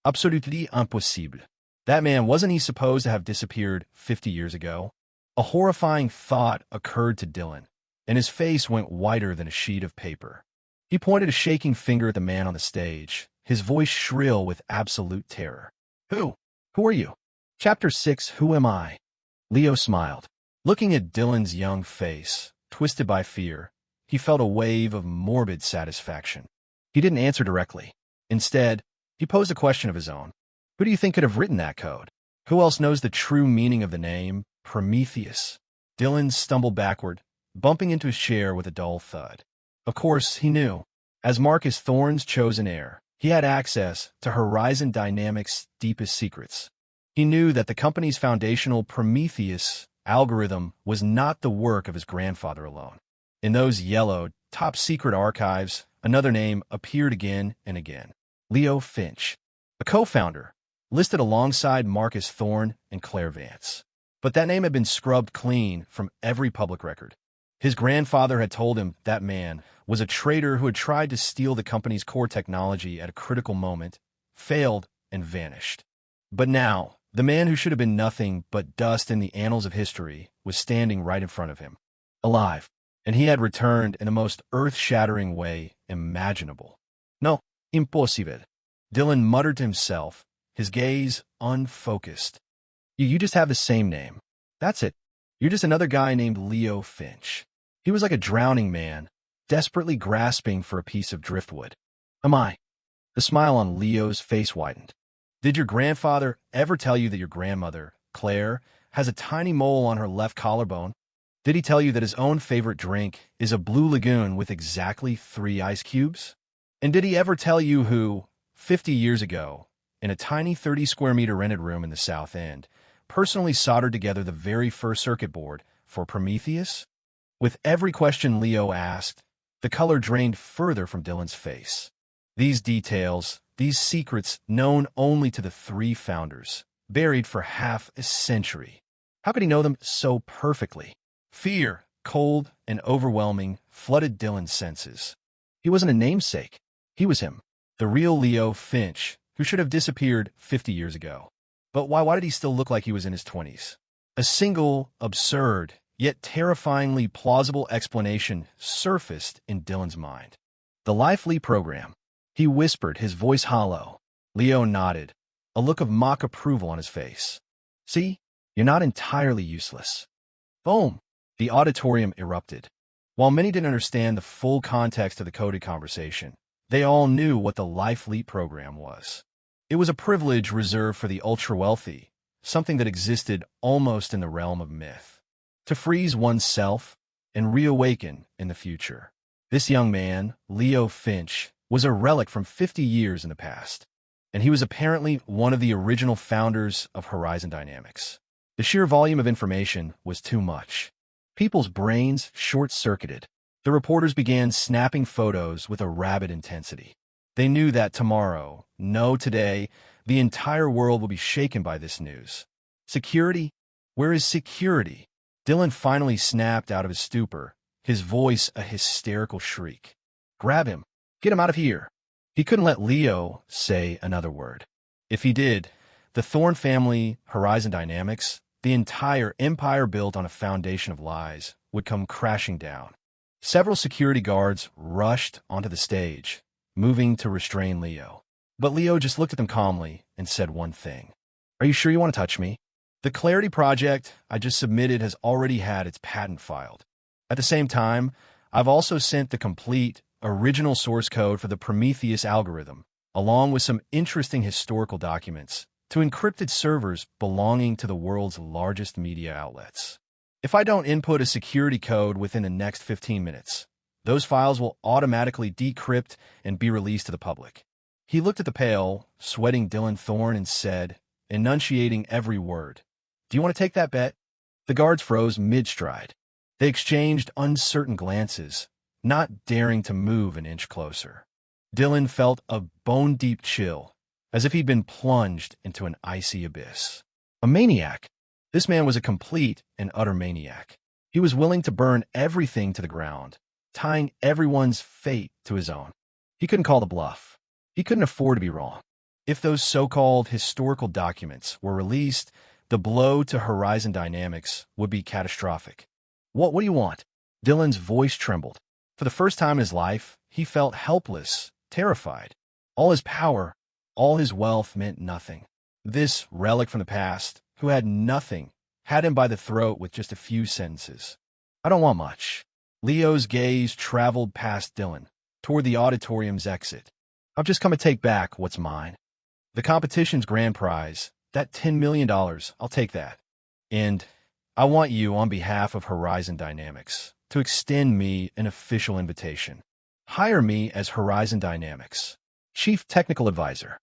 Absolutely impossible. That man, wasn't he supposed to have disappeared 50 years ago? A horrifying thought occurred to Dylan, and his face went whiter than a sheet of paper. He pointed a shaking finger at the man on the stage, his voice shrill with absolute terror. Who are you? Chapter 6, Who Am I? Leo smiled. Looking at Dylan's young face, twisted by fear, he felt a wave of morbid satisfaction. He didn't answer directly. Instead, he posed a question of his own. Who do you think could have written that code? Who else knows the true meaning of the name Prometheus? Dylan stumbled backward, bumping into his chair with a dull thud. Of course, he knew. As Marcus Thorne's chosen heir, he had access to Horizon Dynamics' deepest secrets. He knew that the company's foundational Prometheus algorithm was not the work of his grandfather alone. In those yellowed, top-secret archives, another name appeared again and again. Leo Finch, a co-founder, listed alongside Marcus Thorne and Claire Vance. But that name had been scrubbed clean from every public record. His grandfather had told him that man was a traitor who had tried to steal the company's core technology at a critical moment, failed, and vanished. But now, the man who should have been nothing but dust in the annals of history was standing right in front of him, alive, and he had returned in the most earth-shattering way imaginable. No, impossible. Dylan muttered to himself, his gaze unfocused. You just have the same name. That's it. You're just another guy named Leo Finch. He was like a drowning man, desperately grasping for a piece of driftwood. Am I? The smile on Leo's face widened. Did your grandfather ever tell you that your grandmother, Claire, has a tiny mole on her left collarbone? Did he tell you that his own favorite drink is a Blue Lagoon with exactly 3 ice cubes? And did he ever tell you who, 50 years ago, in a tiny 30-square-meter rented room in the South End, personally soldered together the very first circuit board for Prometheus? With every question Leo asked, the color drained further from Dylan's face. These details, these secrets known only to the 3 founders, buried for half a century. How could he know them so perfectly? Fear, cold and overwhelming, flooded Dylan's senses. He wasn't a namesake. He was him, the real Leo Finch, who should have disappeared 50 years ago. But why did he still look like he was in his 20s? A single, absurd, yet terrifyingly plausible explanation surfaced in Dylan's mind. The Life Leap program. He whispered, his voice hollow. Leo nodded, a look of mock approval on his face. See, you're not entirely useless. Boom! The auditorium erupted. While many didn't understand the full context of the coded conversation, they all knew what the Life Leap program was. It was a privilege reserved for the ultra-wealthy, something that existed almost in the realm of myth. To freeze oneself and reawaken in the future. This young man, Leo Finch, was a relic from 50 years in the past, and he was apparently one of the original founders of Horizon Dynamics. The sheer volume of information was too much. People's brains short-circuited. The reporters began snapping photos with a rabid intensity. They knew that tomorrow, no today, the entire world will be shaken by this news. Security? Where is security? Dylan finally snapped out of his stupor, his voice a hysterical shriek. Grab him. Get him out of here. He couldn't let Leo say another word. If he did, the Thorne family, Horizon Dynamics, the entire empire built on a foundation of lies, would come crashing down. Several security guards rushed onto the stage, moving to restrain Leo. But Leo just looked at them calmly and said one thing. Are you sure you want to touch me? The Clarity project I just submitted has already had its patent filed. At the same time, I've also sent the complete, original source code for the Prometheus algorithm, along with some interesting historical documents, to encrypted servers belonging to the world's largest media outlets. If I don't input a security code within the next 15 minutes, those files will automatically decrypt and be released to the public. He looked at the pale, sweating Dylan Thorne and said, enunciating every word, Do you want to take that bet? The guards froze mid-stride. They exchanged uncertain glances, not daring to move an inch closer. Dylan felt a bone-deep chill, as if he'd been plunged into an icy abyss. A maniac. This man was a complete and utter maniac. He was willing to burn everything to the ground, tying everyone's fate to his own. He couldn't call the bluff. He couldn't afford to be wrong. If those so-called historical documents were released, the blow to Horizon Dynamics would be catastrophic. What do you want? Dylan's voice trembled. For the first time in his life, he felt helpless, terrified. All his power, all his wealth meant nothing. This relic from the past, who had nothing, had him by the throat with just a few sentences. I don't want much. Leo's gaze traveled past Dylan, toward the auditorium's exit. I've just come to take back what's mine. The competition's grand prize, that $10 million, I'll take that. And I want you, on behalf of Horizon Dynamics, to extend me an official invitation. Hire me as Horizon Dynamics Chief Technical Advisor.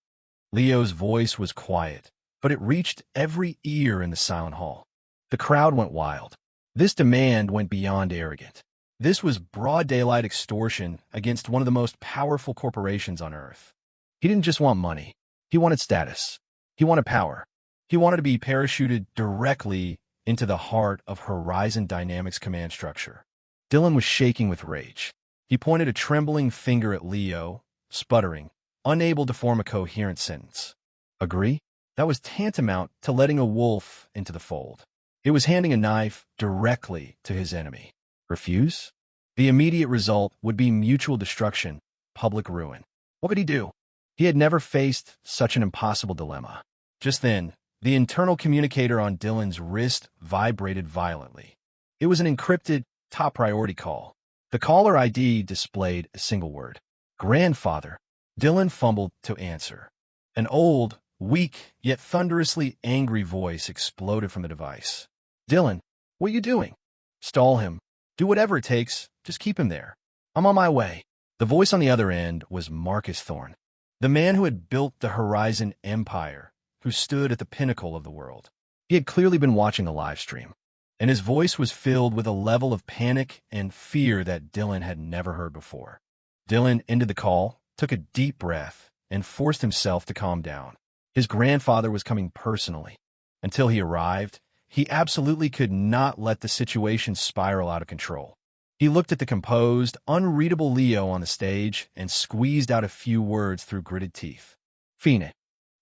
Leo's voice was quiet, but it reached every ear in the silent hall. The crowd went wild. This demand went beyond arrogant. This was broad daylight extortion against one of the most powerful corporations on Earth. He didn't just want money. He wanted status. He wanted power. He wanted to be parachuted directly into the heart of Horizon Dynamics' command structure. Dylan was shaking with rage. He pointed a trembling finger at Leo, sputtering, unable to form a coherent sentence. Agree? That was tantamount to letting a wolf into the fold. It was handing a knife directly to his enemy. Refuse? The immediate result would be mutual destruction, public ruin. What could he do? He had never faced such an impossible dilemma. Just then, the internal communicator on Dylan's wrist vibrated violently. It was an encrypted, top-priority call. The caller ID displayed a single word. Grandfather. Dylan fumbled to answer. An old, weak, yet thunderously angry voice exploded from the device. Dylan, what are you doing? Stall him. Do whatever it takes. Just keep him there. I'm on my way. The voice on the other end was Marcus Thorne, the man who had built the Horizon Empire, who stood at the pinnacle of the world. He had clearly been watching the live stream, and his voice was filled with a level of panic and fear that Dylan had never heard before. Dylan ended the call, took a deep breath, and forced himself to calm down. His grandfather was coming personally. Until he arrived, he absolutely could not let the situation spiral out of control. He looked at the composed, unreadable Leo on the stage and squeezed out a few words through gritted teeth. Phoenix,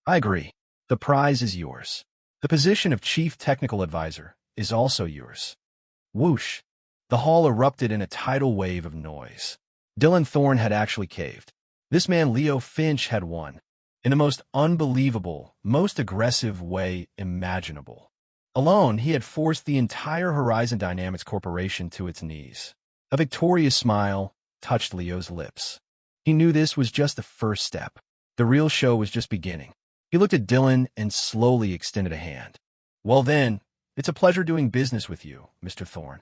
I agree. The prize is yours. The position of Chief Technical Advisor is also yours. Whoosh! The hall erupted in a tidal wave of noise. Dylan Thorne had actually caved. This man Leo Finch had won, in the most unbelievable, most aggressive way imaginable. Alone, he had forced the entire Horizon Dynamics Corporation to its knees. A victorious smile touched Leo's lips. He knew this was just the first step. The real show was just beginning. He looked at Dylan and slowly extended a hand. Well then, it's a pleasure doing business with you, Mr. Thorne.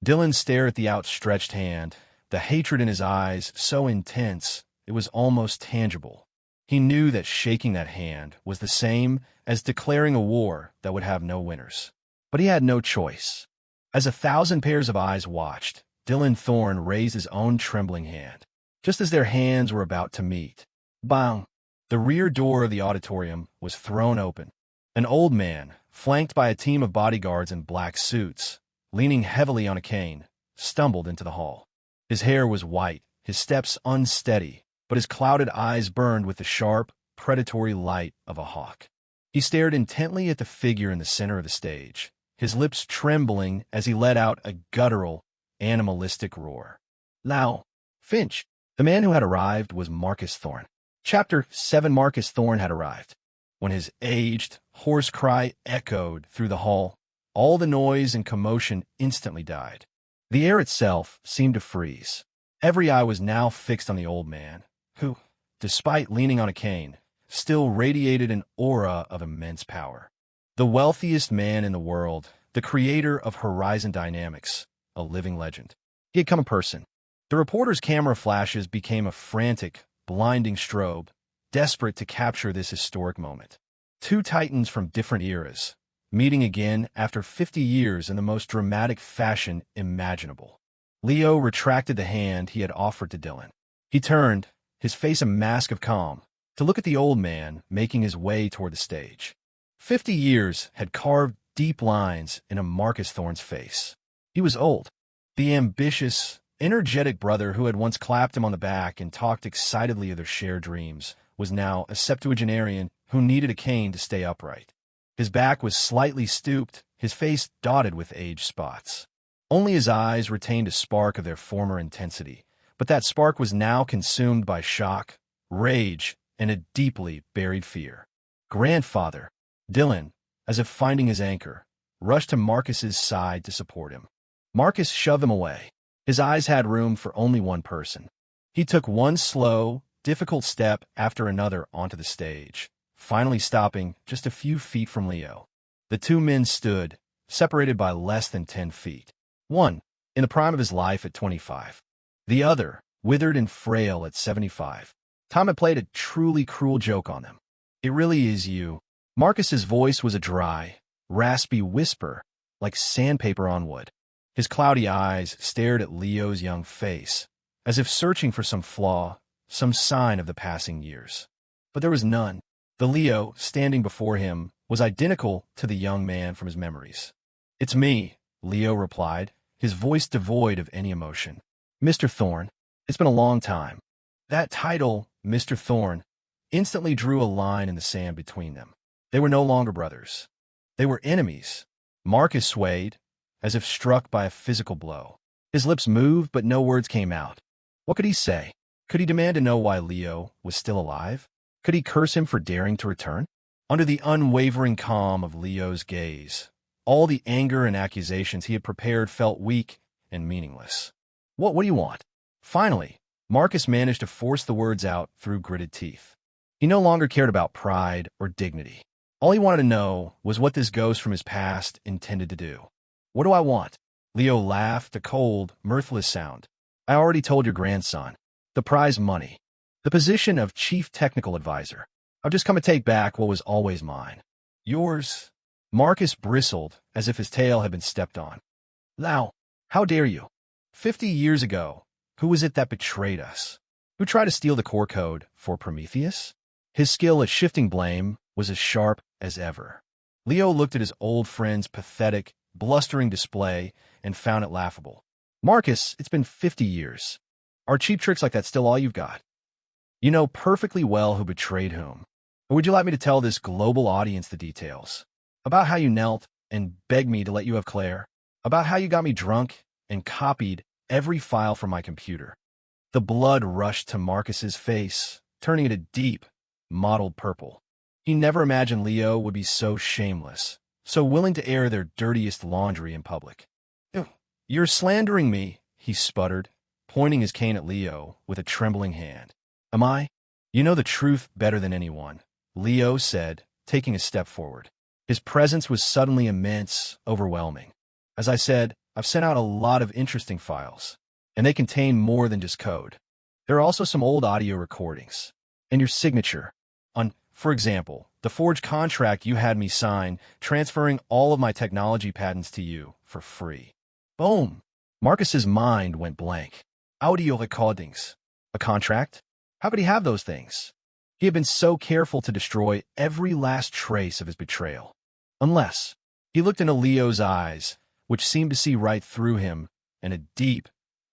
Dylan stared at the outstretched hand, the hatred in his eyes so intense it was almost tangible. He knew that shaking that hand was the same as declaring a war that would have no winners. But he had no choice. As 1,000 pairs of eyes watched, Dylan Thorne raised his own trembling hand, just as their hands were about to meet. Bang! The rear door of the auditorium was thrown open. An old man, flanked by a team of bodyguards in black suits, leaning heavily on a cane, stumbled into the hall. His hair was white, his steps unsteady, but his clouded eyes burned with the sharp, predatory light of a hawk. He stared intently at the figure in the center of the stage, his lips trembling as he let out a guttural, animalistic roar. Now, Finch. The man who had arrived was Marcus Thorne. Chapter 7. Marcus Thorne had arrived. When his aged, hoarse cry echoed through the hall, all the noise and commotion instantly died. The air itself seemed to freeze. Every eye was now fixed on the old man, who, despite leaning on a cane, still radiated an aura of immense power. The wealthiest man in the world, the creator of Horizon Dynamics, a living legend. He had come in person. The reporter's camera flashes became a frantic, blinding strobe, desperate to capture this historic moment. Two titans from different eras, meeting again after 50 years in the most dramatic fashion imaginable. Leo retracted the hand he had offered to Dylan. He turned, his face a mask of calm, to look at the old man making his way toward the stage. 50 years had carved deep lines in a Marcus Thorne's face. He was old. The ambitious, energetic brother who had once clapped him on the back and talked excitedly of their shared dreams was now a septuagenarian who needed a cane to stay upright. His back was slightly stooped, his face dotted with age spots. Only his eyes retained a spark of their former intensity, but that spark was now consumed by shock, rage, and a deeply buried fear. Grandfather. Dylan, as if finding his anchor, rushed to Marcus's side to support him. Marcus shoved him away. His eyes had room for only one person. He took one slow, difficult step after another onto the stage, finally stopping just a few feet from Leo. The two men stood, separated by less than 10 feet. One, in the prime of his life at 25. The other, withered and frail at 75. Time had played a truly cruel joke on them. It really is you. Marcus's voice was a dry, raspy whisper, like sandpaper on wood. His cloudy eyes stared at Leo's young face, as if searching for some flaw, some sign of the passing years. But there was none. The Leo standing before him was identical to the young man from his memories. "It's me," Leo replied, his voice devoid of any emotion. "Mr. Thorne, it's been a long time." That title, Mr. Thorne, instantly drew a line in the sand between them. They were no longer brothers. They were enemies. Marcus swayed, as if struck by a physical blow. His lips moved, but no words came out. What could he say? Could he demand to know why Leo was still alive? Could he curse him for daring to return? Under the unwavering calm of Leo's gaze, all the anger and accusations he had prepared felt weak and meaningless. What do you want?" Finally, Marcus managed to force the words out through gritted teeth. He no longer cared about pride or dignity. All he wanted to know was what this ghost from his past intended to do. "What do I want?" Leo laughed, a cold, mirthless sound. "I already told your grandson. The prize money. The position of chief technical advisor. I've just come to take back what was always mine." "Yours?" Marcus bristled as if his tail had been stepped on. "Thou, how dare you? 50 years ago, who was it that betrayed us? Who tried to steal the core code for Prometheus?" His skill at shifting blame was as sharp as ever. Leo looked at his old friend's pathetic, blustering display and found it laughable. "Marcus, it's been 50 years. Are cheap tricks like that still all you've got? You know perfectly well who betrayed whom. Or would you like me to tell this global audience the details? About how you knelt and begged me to let you have Claire? About how you got me drunk and copied every file from my computer?" The blood rushed to Marcus's face, turning it a deep, mottled purple. He never imagined Leo would be so shameless, so willing to air their dirtiest laundry in public. "You're slandering me," he sputtered, pointing his cane at Leo with a trembling hand. "Am I?" "You know the truth better than anyone," Leo said, taking a step forward. His presence was suddenly immense, overwhelming. "As I said, I've sent out a lot of interesting files, and they contain more than just code. There are also some old audio recordings, and your signature on, for example, the forged contract you had me sign, transferring all of my technology patents to you for free." Boom! Marcus's mind went blank. Audio recordings. A contract? How could he have those things? He had been so careful to destroy every last trace of his betrayal. Unless he looked into Leo's eyes, which seemed to see right through him, and a deep,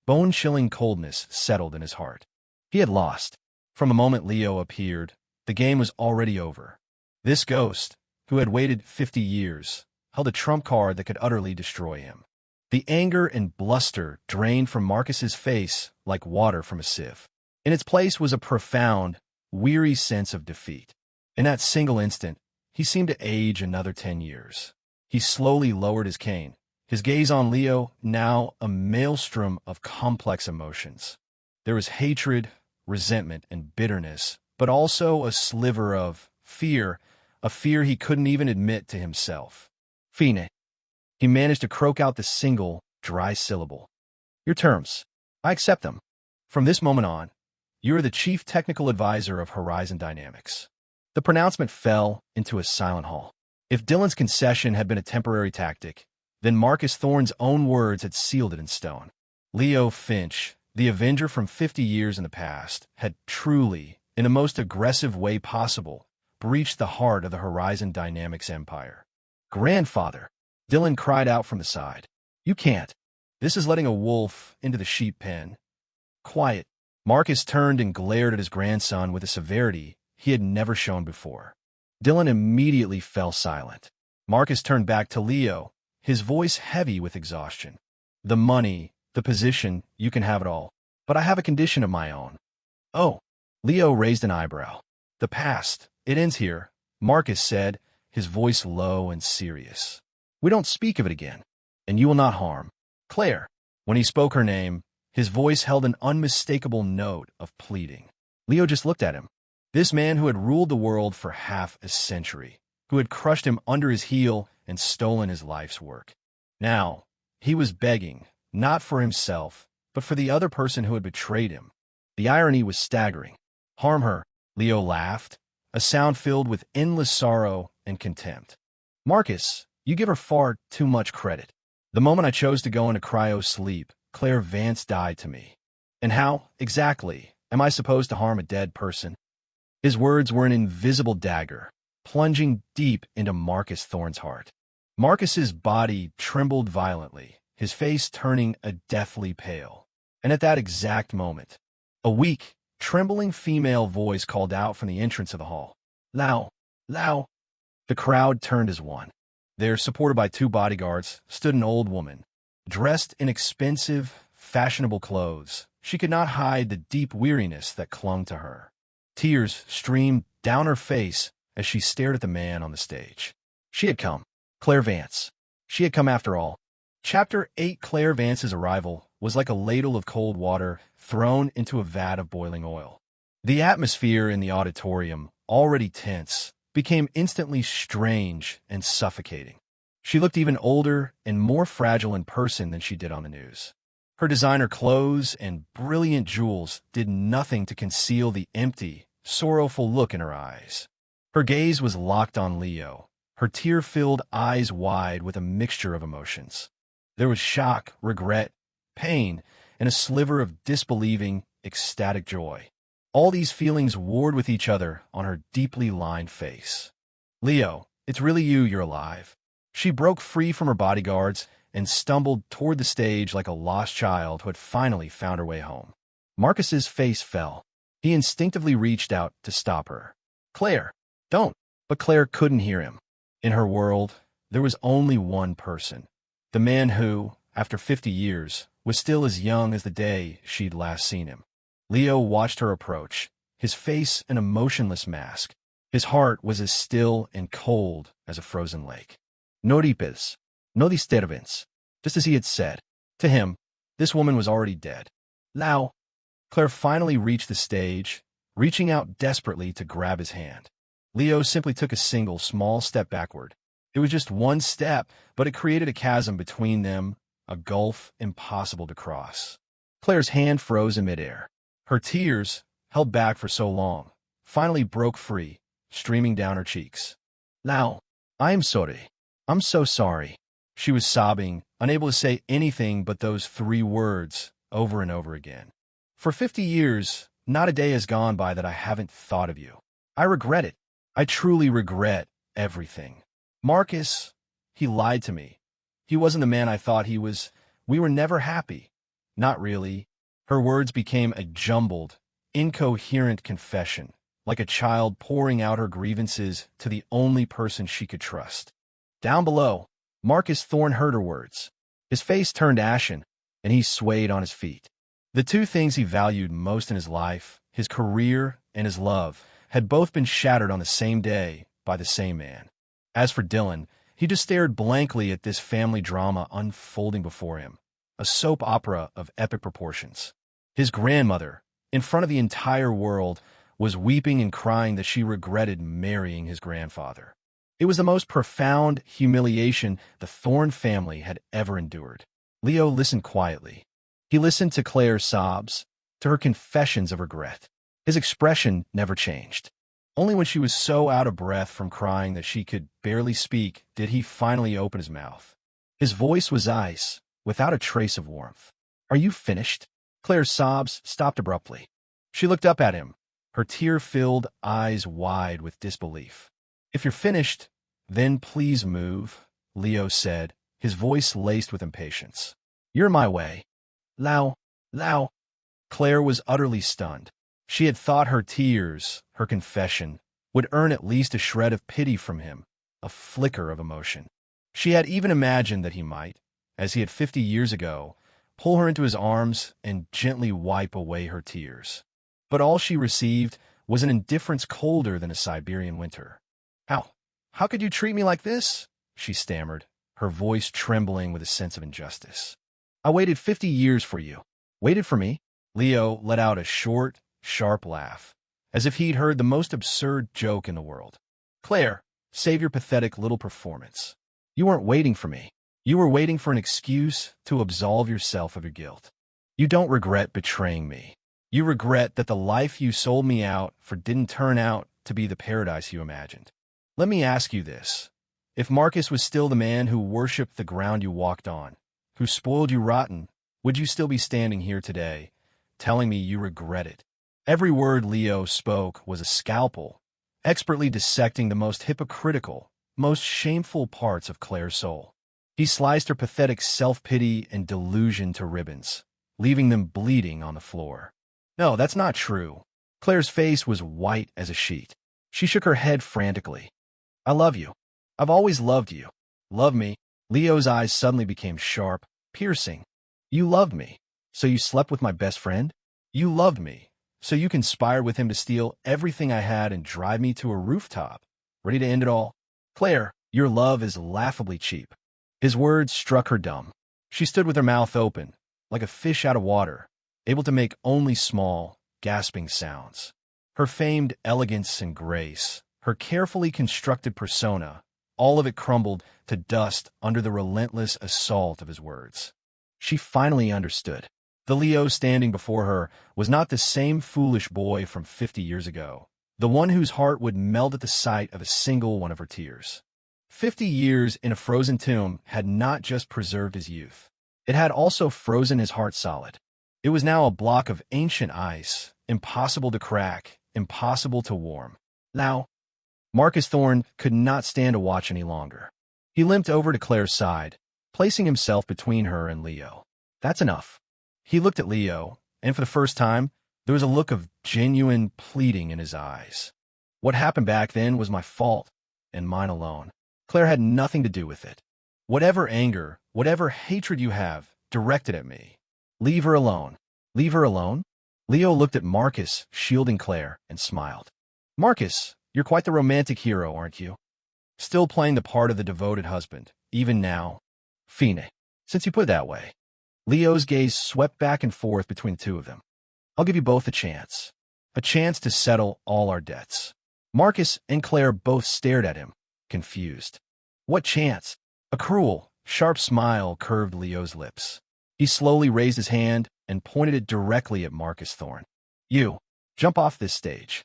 bone-chilling coldness settled in his heart. He had lost. From the moment Leo appeared, the game was already over. This ghost, who had waited 50 years, held a trump card that could utterly destroy him. The anger and bluster drained from Marcus's face like water from a sieve. In its place was a profound, weary sense of defeat. In that single instant, he seemed to age another 10 years. He slowly lowered his cane, his gaze on Leo, now a maelstrom of complex emotions. There was hatred, resentment, and bitterness, but also a sliver of fear, a fear he couldn't even admit to himself. "Fine." He managed to croak out the single, dry syllable. "Your terms. I accept them. From this moment on, you are the chief technical advisor of Horizon Dynamics." The pronouncement fell into a silent hall. If Dylan's concession had been a temporary tactic, then Marcus Thorne's own words had sealed it in stone. Leo Finch, the Avenger from 50 years in the past, had truly, in the most aggressive way possible, breached the heart of the Horizon Dynamics empire. "Grandfather," Dylan cried out from the side. "You can't. This is letting a wolf into the sheep pen." "Quiet." Marcus turned and glared at his grandson with a severity he had never shown before. Dylan immediately fell silent. Marcus turned back to Leo, his voice heavy with exhaustion. "The money, the position, you can have it all. But I have a condition of my own." "Oh." Leo raised an eyebrow. "The past, it ends here," Marcus said, his voice low and serious. We don't speak of it again, and you will not harm Claire. When he spoke her name, his voice held an unmistakable note of pleading. Leo just looked at him. This man who had ruled the world for half a century, who had crushed him under his heel and stolen his life's work. Now, he was begging, not for himself, but for the other person who had betrayed him. The irony was staggering. Harm her, Leo laughed, a sound filled with endless sorrow and contempt. Marcus, you give her far too much credit. The moment I chose to go into cryo-sleep, Claire Vance died to me. And how, exactly, am I supposed to harm a dead person? His words were an invisible dagger, plunging deep into Marcus Thorne's heart. Marcus's body trembled violently, his face turning a deathly pale. And at that exact moment, a weak, trembling female voice called out from the entrance of the hall. Lao! Lao! The crowd turned as one. There, supported by two bodyguards, stood an old woman. Dressed in expensive, fashionable clothes, she could not hide the deep weariness that clung to her. Tears streamed down her face as she stared at the man on the stage. She had come. Claire Vance. She had come after all. Chapter 8. Claire Vance's arrival was like a ladle of cold water thrown into a vat of boiling oil. The atmosphere in the auditorium, already tense, became instantly strange and suffocating. She looked even older and more fragile in person than she did on the news. Her designer clothes and brilliant jewels did nothing to conceal the empty, sorrowful look in her eyes. Her gaze was locked on Leo, her tear-filled eyes wide with a mixture of emotions. There was shock, regret, pain, and a sliver of disbelieving, ecstatic joy. All these feelings warred with each other on her deeply lined face. Leo, it's really you, you're alive. She broke free from her bodyguards and stumbled toward the stage like a lost child who had finally found her way home. Marcus's face fell. He instinctively reached out to stop her. Claire, don't. But Claire couldn't hear him. In her world, there was only one person. The man who, after 50 years, was still as young as the day she'd last seen him. Leo watched her approach, his face an emotionless mask. His heart was as still and cold as a frozen lake. No ripes, no disturbance, just as he had said. To him, this woman was already dead. Lao. Claire finally reached the stage, reaching out desperately to grab his hand. Leo simply took a single, small step backward. It was just one step, but it created a chasm between them, a gulf impossible to cross. Claire's hand froze in midair. Her tears, held back for so long, finally broke free, streaming down her cheeks. Lao, I am sorry. I'm so sorry. She was sobbing, unable to say anything but those 3 words over and over again. For 50 years, not a day has gone by that I haven't thought of you. I regret it. I truly regret everything. Marcus, he lied to me. He wasn't the man I thought he was. We were never happy. Not really. Her words became a jumbled, incoherent confession, like a child pouring out her grievances to the only person she could trust. Down below, Marcus Thorne heard her words. His face turned ashen, and he swayed on his feet. The 2 things he valued most in his life, his career and his love, had both been shattered on the same day by the same man. As for Dylan, he just stared blankly at this family drama unfolding before him, a soap opera of epic proportions. His grandmother, in front of the entire world, was weeping and crying that she regretted marrying his grandfather. It was the most profound humiliation the Thorne family had ever endured. Leo listened quietly. He listened to Claire's sobs, to her confessions of regret. His expression never changed. Only when she was so out of breath from crying that she could barely speak did he finally open his mouth. His voice was ice, without a trace of warmth. Are you finished? Claire's sobs stopped abruptly. She looked up at him, her tear-filled eyes wide with disbelief. If you're finished, then please move, Leo said, his voice laced with impatience. You're in my way. Lao, Lao. Claire was utterly stunned. She had thought her tears, her confession, would earn at least a shred of pity from him, a flicker of emotion. She had even imagined that he might, as he had 50 years ago, pull her into his arms and gently wipe away her tears. But all she received was an indifference colder than a Siberian winter. How could you treat me like this? She stammered, her voice trembling with a sense of injustice. I waited 50 years for you. Waited for me? Leo let out a short, sharp laugh, as if he'd heard the most absurd joke in the world. Claire, save your pathetic little performance. You weren't waiting for me. You were waiting for an excuse to absolve yourself of your guilt. You don't regret betraying me. You regret that the life you sold me out for didn't turn out to be the paradise you imagined. Let me ask you this. If Marcus was still the man who worshipped the ground you walked on, who spoiled you rotten, would you still be standing here today, telling me you regret it? Every word Leo spoke was a scalpel, expertly dissecting the most hypocritical, most shameful parts of Claire's soul. He sliced her pathetic self-pity and delusion to ribbons, leaving them bleeding on the floor. No, that's not true. Claire's face was white as a sheet. She shook her head frantically. I love you. I've always loved you. Love me? Leo's eyes suddenly became sharp, piercing. You loved me, so you slept with my best friend? You loved me, so you conspired with him to steal everything I had and drive me to a rooftop, ready to end it all? Claire, your love is laughably cheap. His words struck her dumb. She stood with her mouth open, like a fish out of water, able to make only small, gasping sounds. Her famed elegance and grace, her carefully constructed persona, all of it crumbled to dust under the relentless assault of his words. She finally understood. The Leo standing before her was not the same foolish boy from 50 years ago, the one whose heart would melt at the sight of a single one of her tears. 50 years in a frozen tomb had not just preserved his youth. It had also frozen his heart solid. It was now a block of ancient ice, impossible to crack, impossible to warm. Now, Marcus Thorne could not stand to watch any longer. He limped over to Claire's side, placing himself between her and Leo. That's enough. He looked at Leo, and for the first time, there was a look of genuine pleading in his eyes. What happened back then was my fault, and mine alone. Claire had nothing to do with it. Whatever anger, whatever hatred you have, directed at me. Leave her alone. Leave her alone? Leo looked at Marcus, shielding Claire, and smiled. Marcus, you're quite the romantic hero, aren't you? Still playing the part of the devoted husband, even now. Fine, since you put it that way. Leo's gaze swept back and forth between the two of them. I'll give you both a chance to settle all our debts. Marcus and Claire both stared at him, confused. What chance? A cruel, sharp smile curved Leo's lips. He slowly raised his hand and pointed it directly at Marcus Thorne. You, jump off this stage.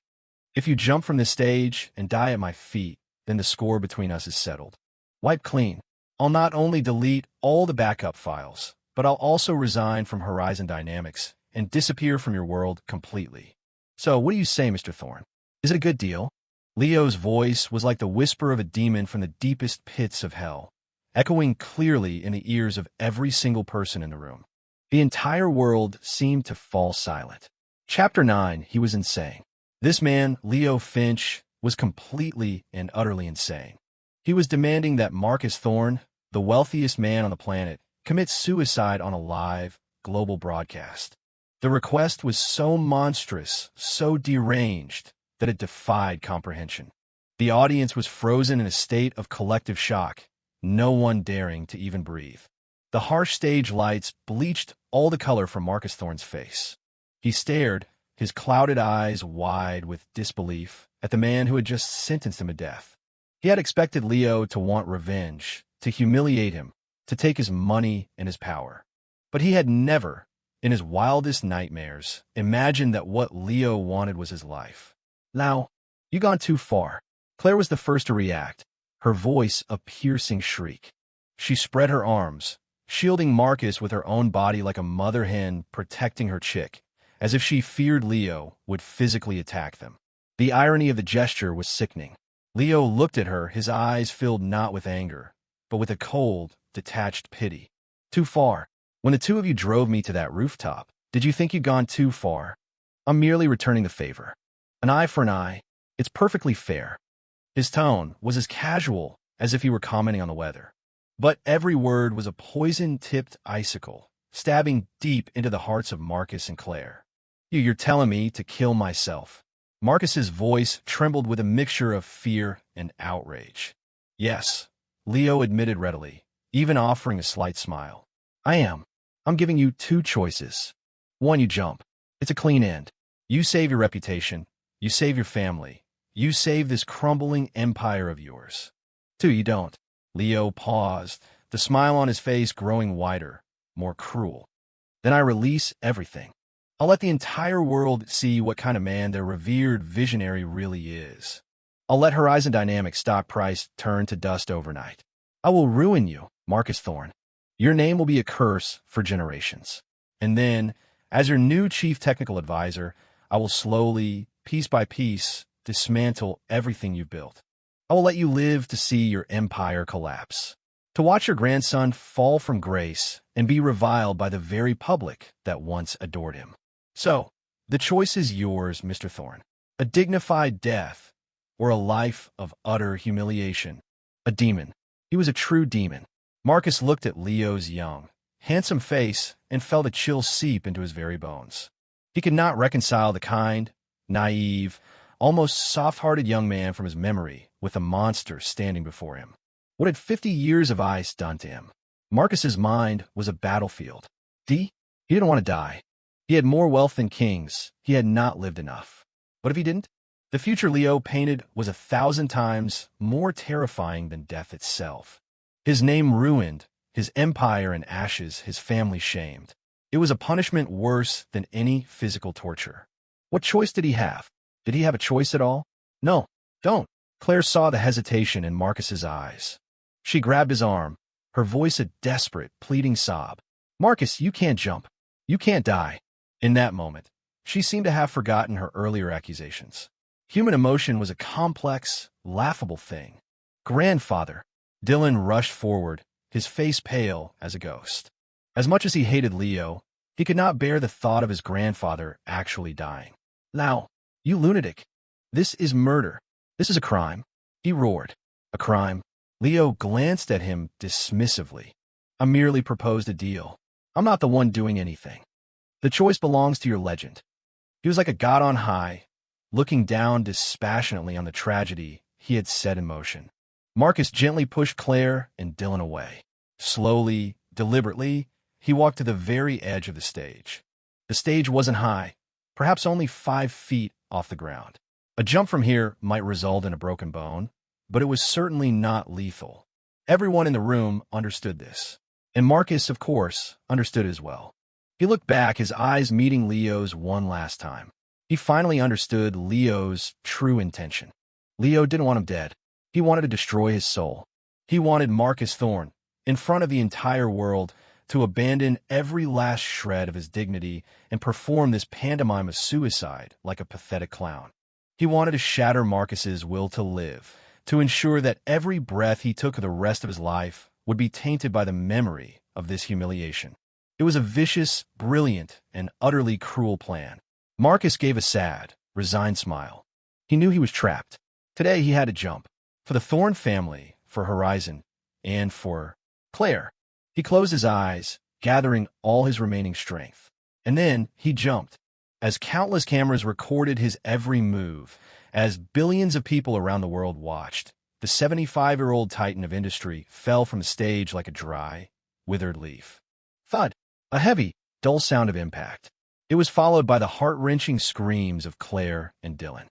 If you jump from this stage and die at my feet, then the score between us is settled. Wipe clean. I'll not only delete all the backup files, but I'll also resign from Horizon Dynamics and disappear from your world completely. So what do you say, Mr. Thorne? Is it a good deal? Leo's voice was like the whisper of a demon from the deepest pits of hell, echoing clearly in the ears of every single person in the room. The entire world seemed to fall silent. Chapter 9, he was insane. This man, Leo Finch, was completely and utterly insane. He was demanding that Marcus Thorne, the wealthiest man on the planet, commit suicide on a live, global broadcast. The request was so monstrous, so deranged, that it defied comprehension. The audience was frozen in a state of collective shock, no one daring to even breathe. The harsh stage lights bleached all the color from Marcus Thorne's face. He stared, his clouded eyes wide with disbelief, at the man who had just sentenced him to death. He had expected Leo to want revenge, to humiliate him, to take his money and his power. But he had never, in his wildest nightmares, imagined that what Leo wanted was his life. Now, you've gone too far. Claire was the first to react, her voice a piercing shriek. She spread her arms, shielding Marcus with her own body like a mother hen protecting her chick, as if she feared Leo would physically attack them. The irony of the gesture was sickening. Leo looked at her, his eyes filled not with anger, but with a cold, detached pity. Too far. When the two of you drove me to that rooftop, did you think you'd gone too far? I'm merely returning the favor. An eye for an eye. It's perfectly fair. His tone was as casual as if he were commenting on the weather. But every word was a poison-tipped icicle, stabbing deep into the hearts of Marcus and Claire. You're telling me to kill myself. Marcus's voice trembled with a mixture of fear and outrage. Yes, Leo admitted readily, even offering a slight smile. I am. I'm giving you two choices. One, you jump. It's a clean end. You save your reputation. You save your family. You save this crumbling empire of yours. Two, you don't. Leo paused, the smile on his face growing wider, more cruel. Then I release everything. I'll let the entire world see what kind of man their revered visionary really is. I'll let Horizon Dynamics stock price turn to dust overnight. I will ruin you, Marcus Thorne. Your name will be a curse for generations. And then, as your new chief technical advisor, I will slowly, piece by piece, dismantle everything you've built. I will let you live to see your empire collapse, to watch your grandson fall from grace and be reviled by the very public that once adored him. So, the choice is yours, Mr. Thorne. A dignified death or a life of utter humiliation. A demon. He was a true demon. Marcus looked at Leo's young, handsome face and felt a chill seep into his very bones. He could not reconcile the kind, naive, almost soft-hearted young man from his memory with a monster standing before him. What had 50 years of ice done to him? Marcus's mind was a battlefield. He didn't want to die. He had more wealth than kings. He had not lived enough. What if he didn't? The future Leo painted was 1,000 times more terrifying than death itself. His name ruined, his empire in ashes, his family shamed. It was a punishment worse than any physical torture. What choice did he have? Did he have a choice at all? No, don't. Claire saw the hesitation in Marcus's eyes. She grabbed his arm, her voice a desperate, pleading sob. Marcus, you can't jump. You can't die. In that moment, she seemed to have forgotten her earlier accusations. Human emotion was a complex, laughable thing. Grandfather. Dylan rushed forward, his face pale as a ghost. As much as he hated Leo, he could not bear the thought of his grandfather actually dying. Now, you lunatic. This is murder. This is a crime. He roared. A crime. Leo glanced at him dismissively. I merely proposed a deal. I'm not the one doing anything. The choice belongs to your legend. He was like a god on high, looking down dispassionately on the tragedy he had set in motion. Marcus gently pushed Claire and Dylan away. Slowly, deliberately, he walked to the very edge of the stage. The stage wasn't high, perhaps only 5 feet off the ground. A jump from here might result in a broken bone, but it was certainly not lethal. Everyone in the room understood this, and Marcus, of course, understood as well. He looked back, his eyes meeting Leo's one last time. He finally understood Leo's true intention. Leo didn't want him dead. He wanted to destroy his soul. He wanted Marcus Thorne, in front of the entire world, to abandon every last shred of his dignity and perform this pantomime of suicide like a pathetic clown. He wanted to shatter Marcus's will to live, to ensure that every breath he took of the rest of his life would be tainted by the memory of this humiliation. It was a vicious, brilliant, and utterly cruel plan. Marcus gave a sad, resigned smile. He knew he was trapped. Today he had to jump. For the Thorne family, for Horizon, and for Claire. He closed his eyes, gathering all his remaining strength. And then he jumped. As countless cameras recorded his every move, as billions of people around the world watched, the 75-year-old titan of industry fell from the stage like a dry, withered leaf. Thud! A heavy, dull sound of impact. It was followed by the heart-wrenching screams of Claire and Dylan.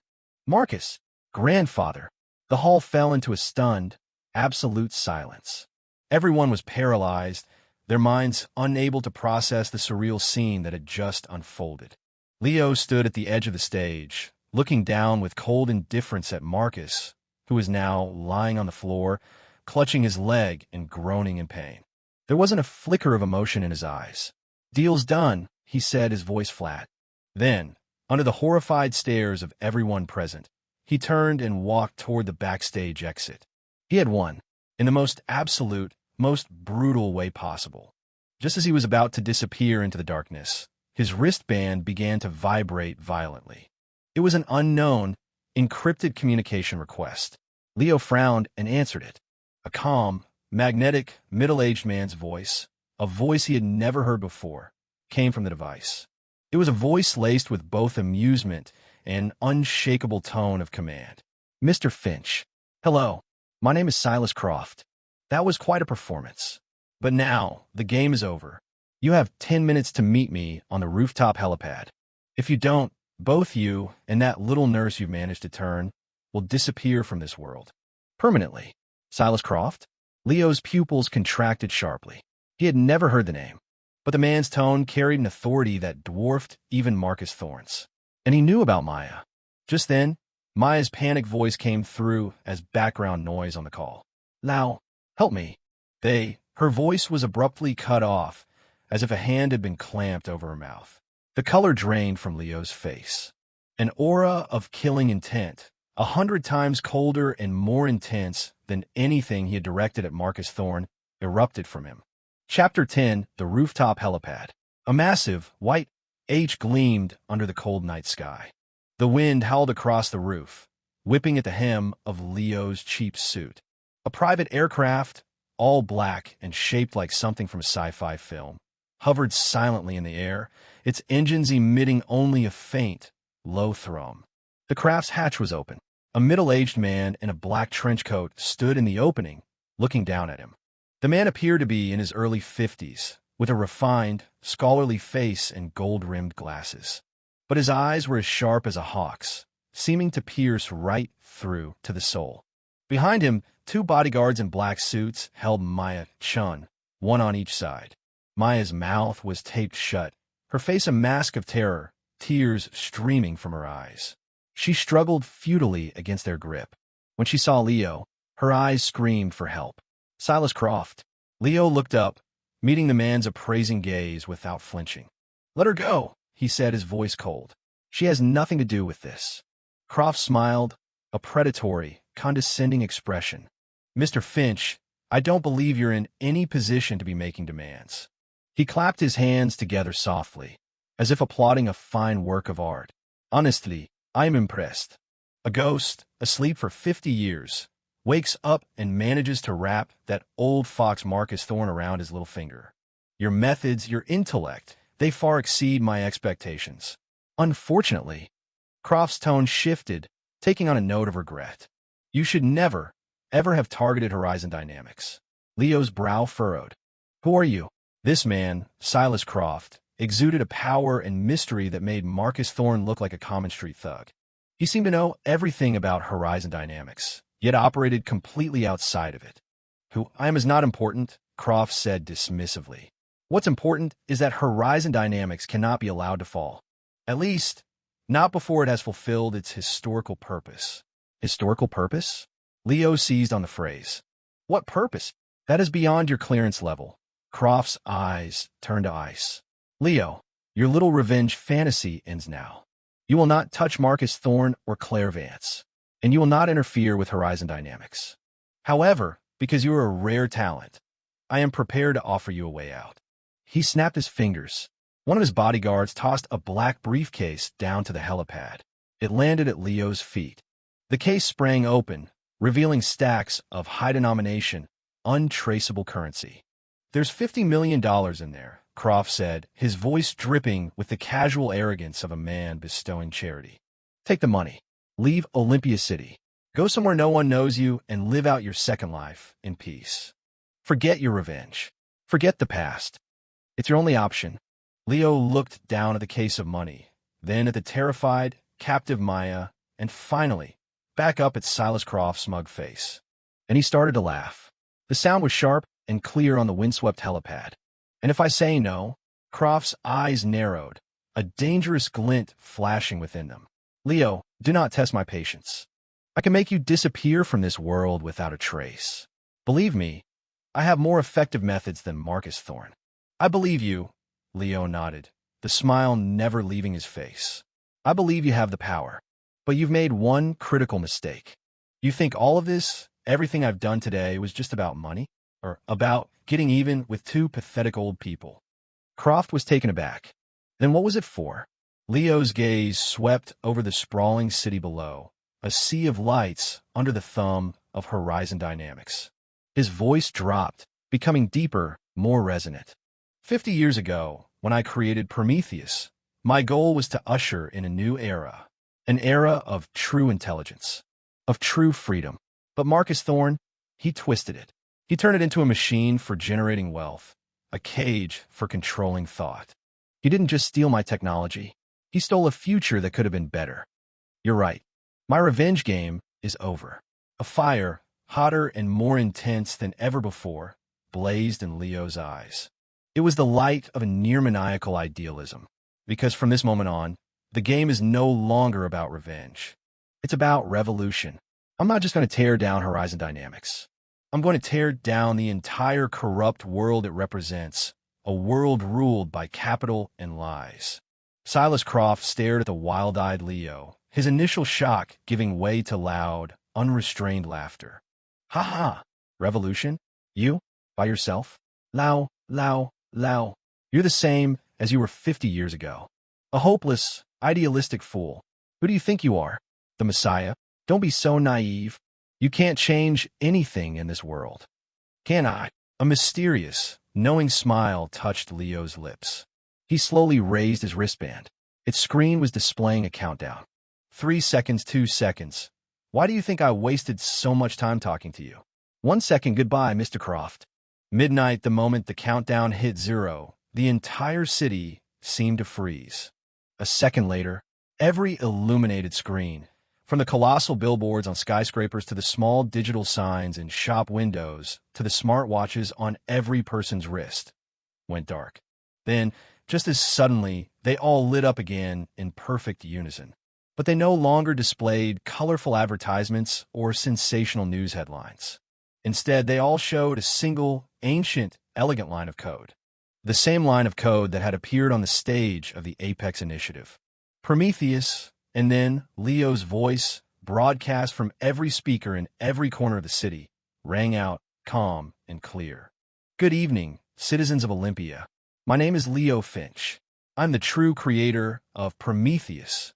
Marcus! Grandfather! The hall fell into a stunned, absolute silence. Everyone was paralyzed, their minds unable to process the surreal scene that had just unfolded. Leo stood at the edge of the stage, looking down with cold indifference at Marcus, who was now lying on the floor, clutching his leg and groaning in pain. There wasn't a flicker of emotion in his eyes. Deal's done, he said, his voice flat. Then, under the horrified stares of everyone present, he turned and walked toward the backstage exit. He had won, in the most absolute, most brutal way possible. Just as he was about to disappear into the darkness, his wristband began to vibrate violently. It was an unknown, encrypted communication request. Leo frowned and answered it. A calm, magnetic, middle-aged man's voice, a voice he had never heard before, came from the device. It was a voice laced with both amusement and unshakable tone of command. Mr. Finch. Hello. My name is Silas Croft. That was quite a performance. But now, the game is over. You have 10 minutes to meet me on the rooftop helipad. If you don't, both you and that little nurse you've managed to turn will disappear from this world. Permanently. Silas Croft? Leo's pupils contracted sharply. He had never heard the name, but the man's tone carried an authority that dwarfed even Marcus Thorne's. And he knew about Maya. Just then, Maya's panicked voice came through as background noise on the call. "Lau, help me." Her voice was abruptly cut off, as if a hand had been clamped over her mouth. The color drained from Leo's face. An aura of killing intent, 100 times colder and more intense than anything he had directed at Marcus Thorne, erupted from him. Chapter 10, The Rooftop Helipad. A massive, white H gleamed under the cold night sky. The wind howled across the roof, whipping at the hem of Leo's cheap suit. A private aircraft, all black and shaped like something from a sci-fi film, hovered silently in the air, its engines emitting only a faint, low thrum. The craft's hatch was open. A middle-aged man in a black trench coat stood in the opening, looking down at him. The man appeared to be in his early 50s, with a refined, scholarly face and gold-rimmed glasses. But his eyes were as sharp as a hawk's, seeming to pierce right through to the soul. Behind him, 2 bodyguards in black suits held Maya Chun, one on each side. Maya's mouth was taped shut, her face a mask of terror, tears streaming from her eyes. She struggled futilely against their grip. When she saw Leo, her eyes screamed for help. "Silas Croft." Leo looked up, meeting the man's appraising gaze without flinching. "Let her go," he said, his voice cold. "She has nothing to do with this." Croft smiled, a predatory, condescending expression. "Mr. Finch, I don't believe you're in any position to be making demands." He clapped his hands together softly, as if applauding a fine work of art. "Honestly, I am impressed. A ghost, asleep for 50 years, wakes up and manages to wrap that old fox Marcus Thorne around his little finger. Your methods, your intellect, they far exceed my expectations." Unfortunately, Croft's tone shifted, taking on a note of regret. "You should never, ever have targeted Horizon Dynamics." Leo's brow furrowed. "Who are you?" This man, Silas Croft, exuded a power and mystery that made Marcus Thorne look like a common street thug. He seemed to know everything about Horizon Dynamics, yet operated completely outside of it. "Who I am is not important," Croft said dismissively. "What's important is that Horizon Dynamics cannot be allowed to fall. At least, not before it has fulfilled its historical purpose." "Historical purpose?" Leo seized on the phrase. "What purpose?" "That is beyond your clearance level." Croft's eyes turned to ice. "Leo, your little revenge fantasy ends now. You will not touch Marcus Thorne or Claire Vance, and you will not interfere with Horizon Dynamics. However, because you are a rare talent, I am prepared to offer you a way out." He snapped his fingers. One of his bodyguards tossed a black briefcase down to the helipad. It landed at Leo's feet. The case sprang open, revealing stacks of high-denomination, untraceable currency. "There's $50 million in there," Croft said, his voice dripping with the casual arrogance of a man bestowing charity. "Take the money. Leave Olympia City. Go somewhere no one knows you and live out your second life in peace. Forget your revenge. Forget the past. It's your only option." Leo looked down at the case of money, then at the terrified, captive Maya, and finally, back up at Silas Croft's smug face. And he started to laugh. The sound was sharp and clear on the windswept helipad. "And if I say no?" Croft's eyes narrowed, a dangerous glint flashing within them. "Leo, do not test my patience. I can make you disappear from this world without a trace. Believe me, I have more effective methods than Marcus Thorne." "I believe you," Leo nodded, the smile never leaving his face. "I believe you have the power. But you've made one critical mistake. You think all of this, everything I've done today, was just about money? Or about getting even with 2 pathetic old people?" Croft was taken aback. Then what was it for? Leo's gaze swept over the sprawling city below, a sea of lights under the thumb of Horizon Dynamics. His voice dropped, becoming deeper, more resonant. 50 years ago, when I created Prometheus, my goal was to usher in a new era, an era of true intelligence, of true freedom. But Marcus Thorne, he twisted it. He turned it into a machine for generating wealth, a cage for controlling thought. He didn't just steal my technology. He stole a future that could have been better. You're right. My revenge game is over. A fire, hotter and more intense than ever before, blazed in Leo's eyes. It was the light of a near-maniacal idealism, because from this moment on, the game is no longer about revenge. It's about revolution. I'm not just going to tear down Horizon Dynamics. I'm going to tear down the entire corrupt world it represents, a world ruled by capital and lies. Silas Croft stared at the wild-eyed Leo, his initial shock giving way to loud, unrestrained laughter. Ha ha! Revolution? You? By yourself? Lao, Lao, Lao. You're the same as you were 50 years ago. A hopeless, idealistic fool. Who do you think you are? The Messiah? Don't be so naive. You can't change anything in this world. Can I? A mysterious, knowing smile touched Leo's lips. He slowly raised his wristband. Its screen was displaying a countdown. 3 seconds, 2 seconds. Why do you think I wasted so much time talking to you? 1 second, goodbye, Mr. Croft. Midnight, the moment the countdown hit 0, the entire city seemed to freeze. A second later, every illuminated screen, from the colossal billboards on skyscrapers to the small digital signs in shop windows to the smartwatches on every person's wrist, went dark. Then, just as suddenly, they all lit up again in perfect unison. But they no longer displayed colorful advertisements or sensational news headlines. Instead, they all showed a single, ancient, elegant line of code. The same line of code that had appeared on the stage of the Apex Initiative. Prometheus, and then Leo's voice, broadcast from every speaker in every corner of the city, rang out calm and clear. Good evening, citizens of Olympia. My name is Leo Finch. I'm the true creator of Prometheus.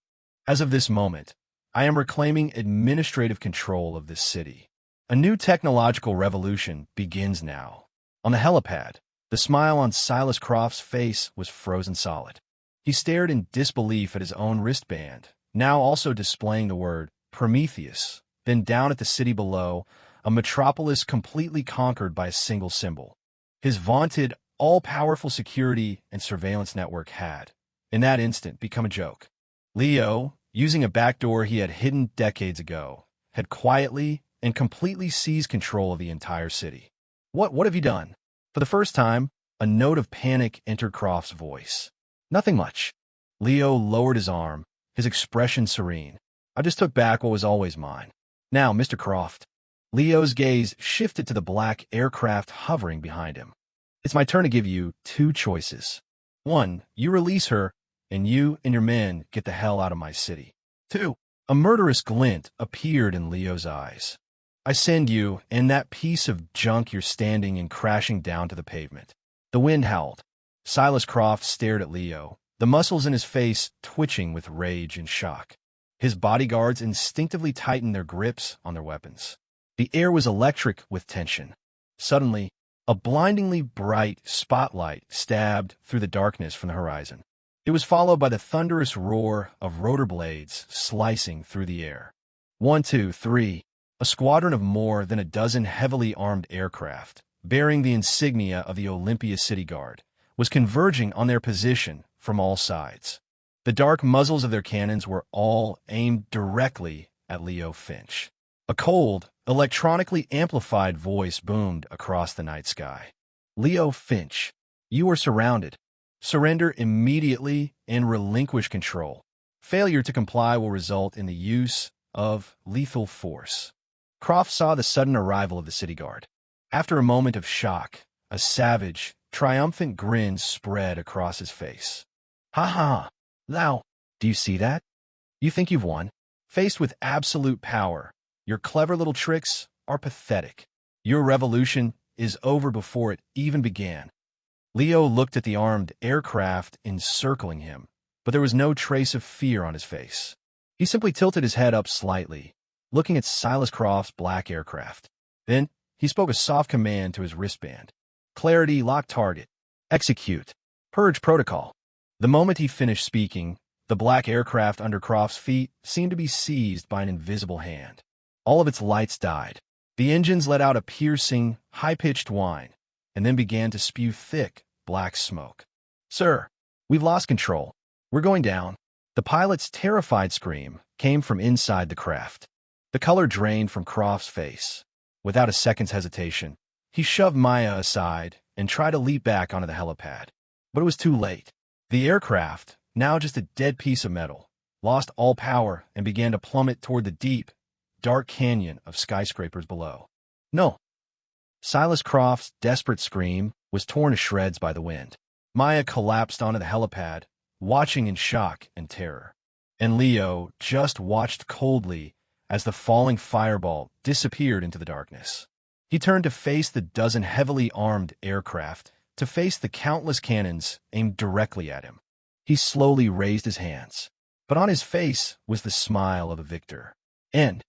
As of this moment, I am reclaiming administrative control of this city. A new technological revolution begins now. On the helipad, the smile on Silas Croft's face was frozen solid. He stared in disbelief at his own wristband, now also displaying the word Prometheus. Then down at the city below, a metropolis completely conquered by a single symbol. His vaunted, all-powerful security and surveillance network had, in that instant, become a joke. Leo, using a backdoor he had hidden decades ago, had quietly and completely seized control of the entire city. What have you done? For the first time, a note of panic entered Croft's voice. Nothing much. Leo lowered his arm, his expression serene. I just took back what was always mine. Now, Mr. Croft. Leo's gaze shifted to the black aircraft hovering behind him. It's my turn to give you 2 choices. 1, you release her, and you and your men get the hell out of my city. 2, a murderous glint appeared in Leo's eyes. I send you and that piece of junk you're standing and crashing down to the pavement. The wind howled. Silas Croft stared at Leo, the muscles in his face twitching with rage and shock. His bodyguards instinctively tightened their grips on their weapons. The air was electric with tension. Suddenly, a blindingly bright spotlight stabbed through the darkness from the horizon. It was followed by the thunderous roar of rotor blades slicing through the air. 1, 2, 3. A squadron of more than a dozen heavily armed aircraft, bearing the insignia of the Olympia City Guard, was converging on their position from all sides. The dark muzzles of their cannons were all aimed directly at Leo Finch. A cold, electronically amplified voice boomed across the night sky. Leo Finch, you are surrounded. Surrender immediately and relinquish control. Failure to comply will result in the use of lethal force. Croft saw the sudden arrival of the city guard. After a moment of shock, a savage, triumphant grin spread across his face. Ha ha! Lao, do you see that? You think you've won? Faced with absolute power, your clever little tricks are pathetic. Your revolution is over before it even began. Leo looked at the armed aircraft encircling him, but there was no trace of fear on his face. He simply tilted his head up slightly, looking at Silas Croft's black aircraft. Then, he spoke a soft command to his wristband. Clarity, lock target. Execute. Purge protocol. The moment he finished speaking, the black aircraft under Croft's feet seemed to be seized by an invisible hand. All of its lights died. The engines let out a piercing, high-pitched whine, and then began to spew thick, black smoke. "Sir, we've lost control. We're going down." The pilot's terrified scream came from inside the craft. The color drained from Croft's face. Without a second's hesitation, he shoved Maya aside and tried to leap back onto the helipad. But it was too late. The aircraft, now just a dead piece of metal, lost all power and began to plummet toward the deep, dark canyon of skyscrapers below. "No!" Silas Croft's desperate scream was torn to shreds by the wind. Maya collapsed onto the helipad, watching in shock and terror. And Leo just watched coldly as the falling fireball disappeared into the darkness. He turned to face the dozen heavily armed aircraft, to face the countless cannons aimed directly at him. He slowly raised his hands, but on his face was the smile of a victor. And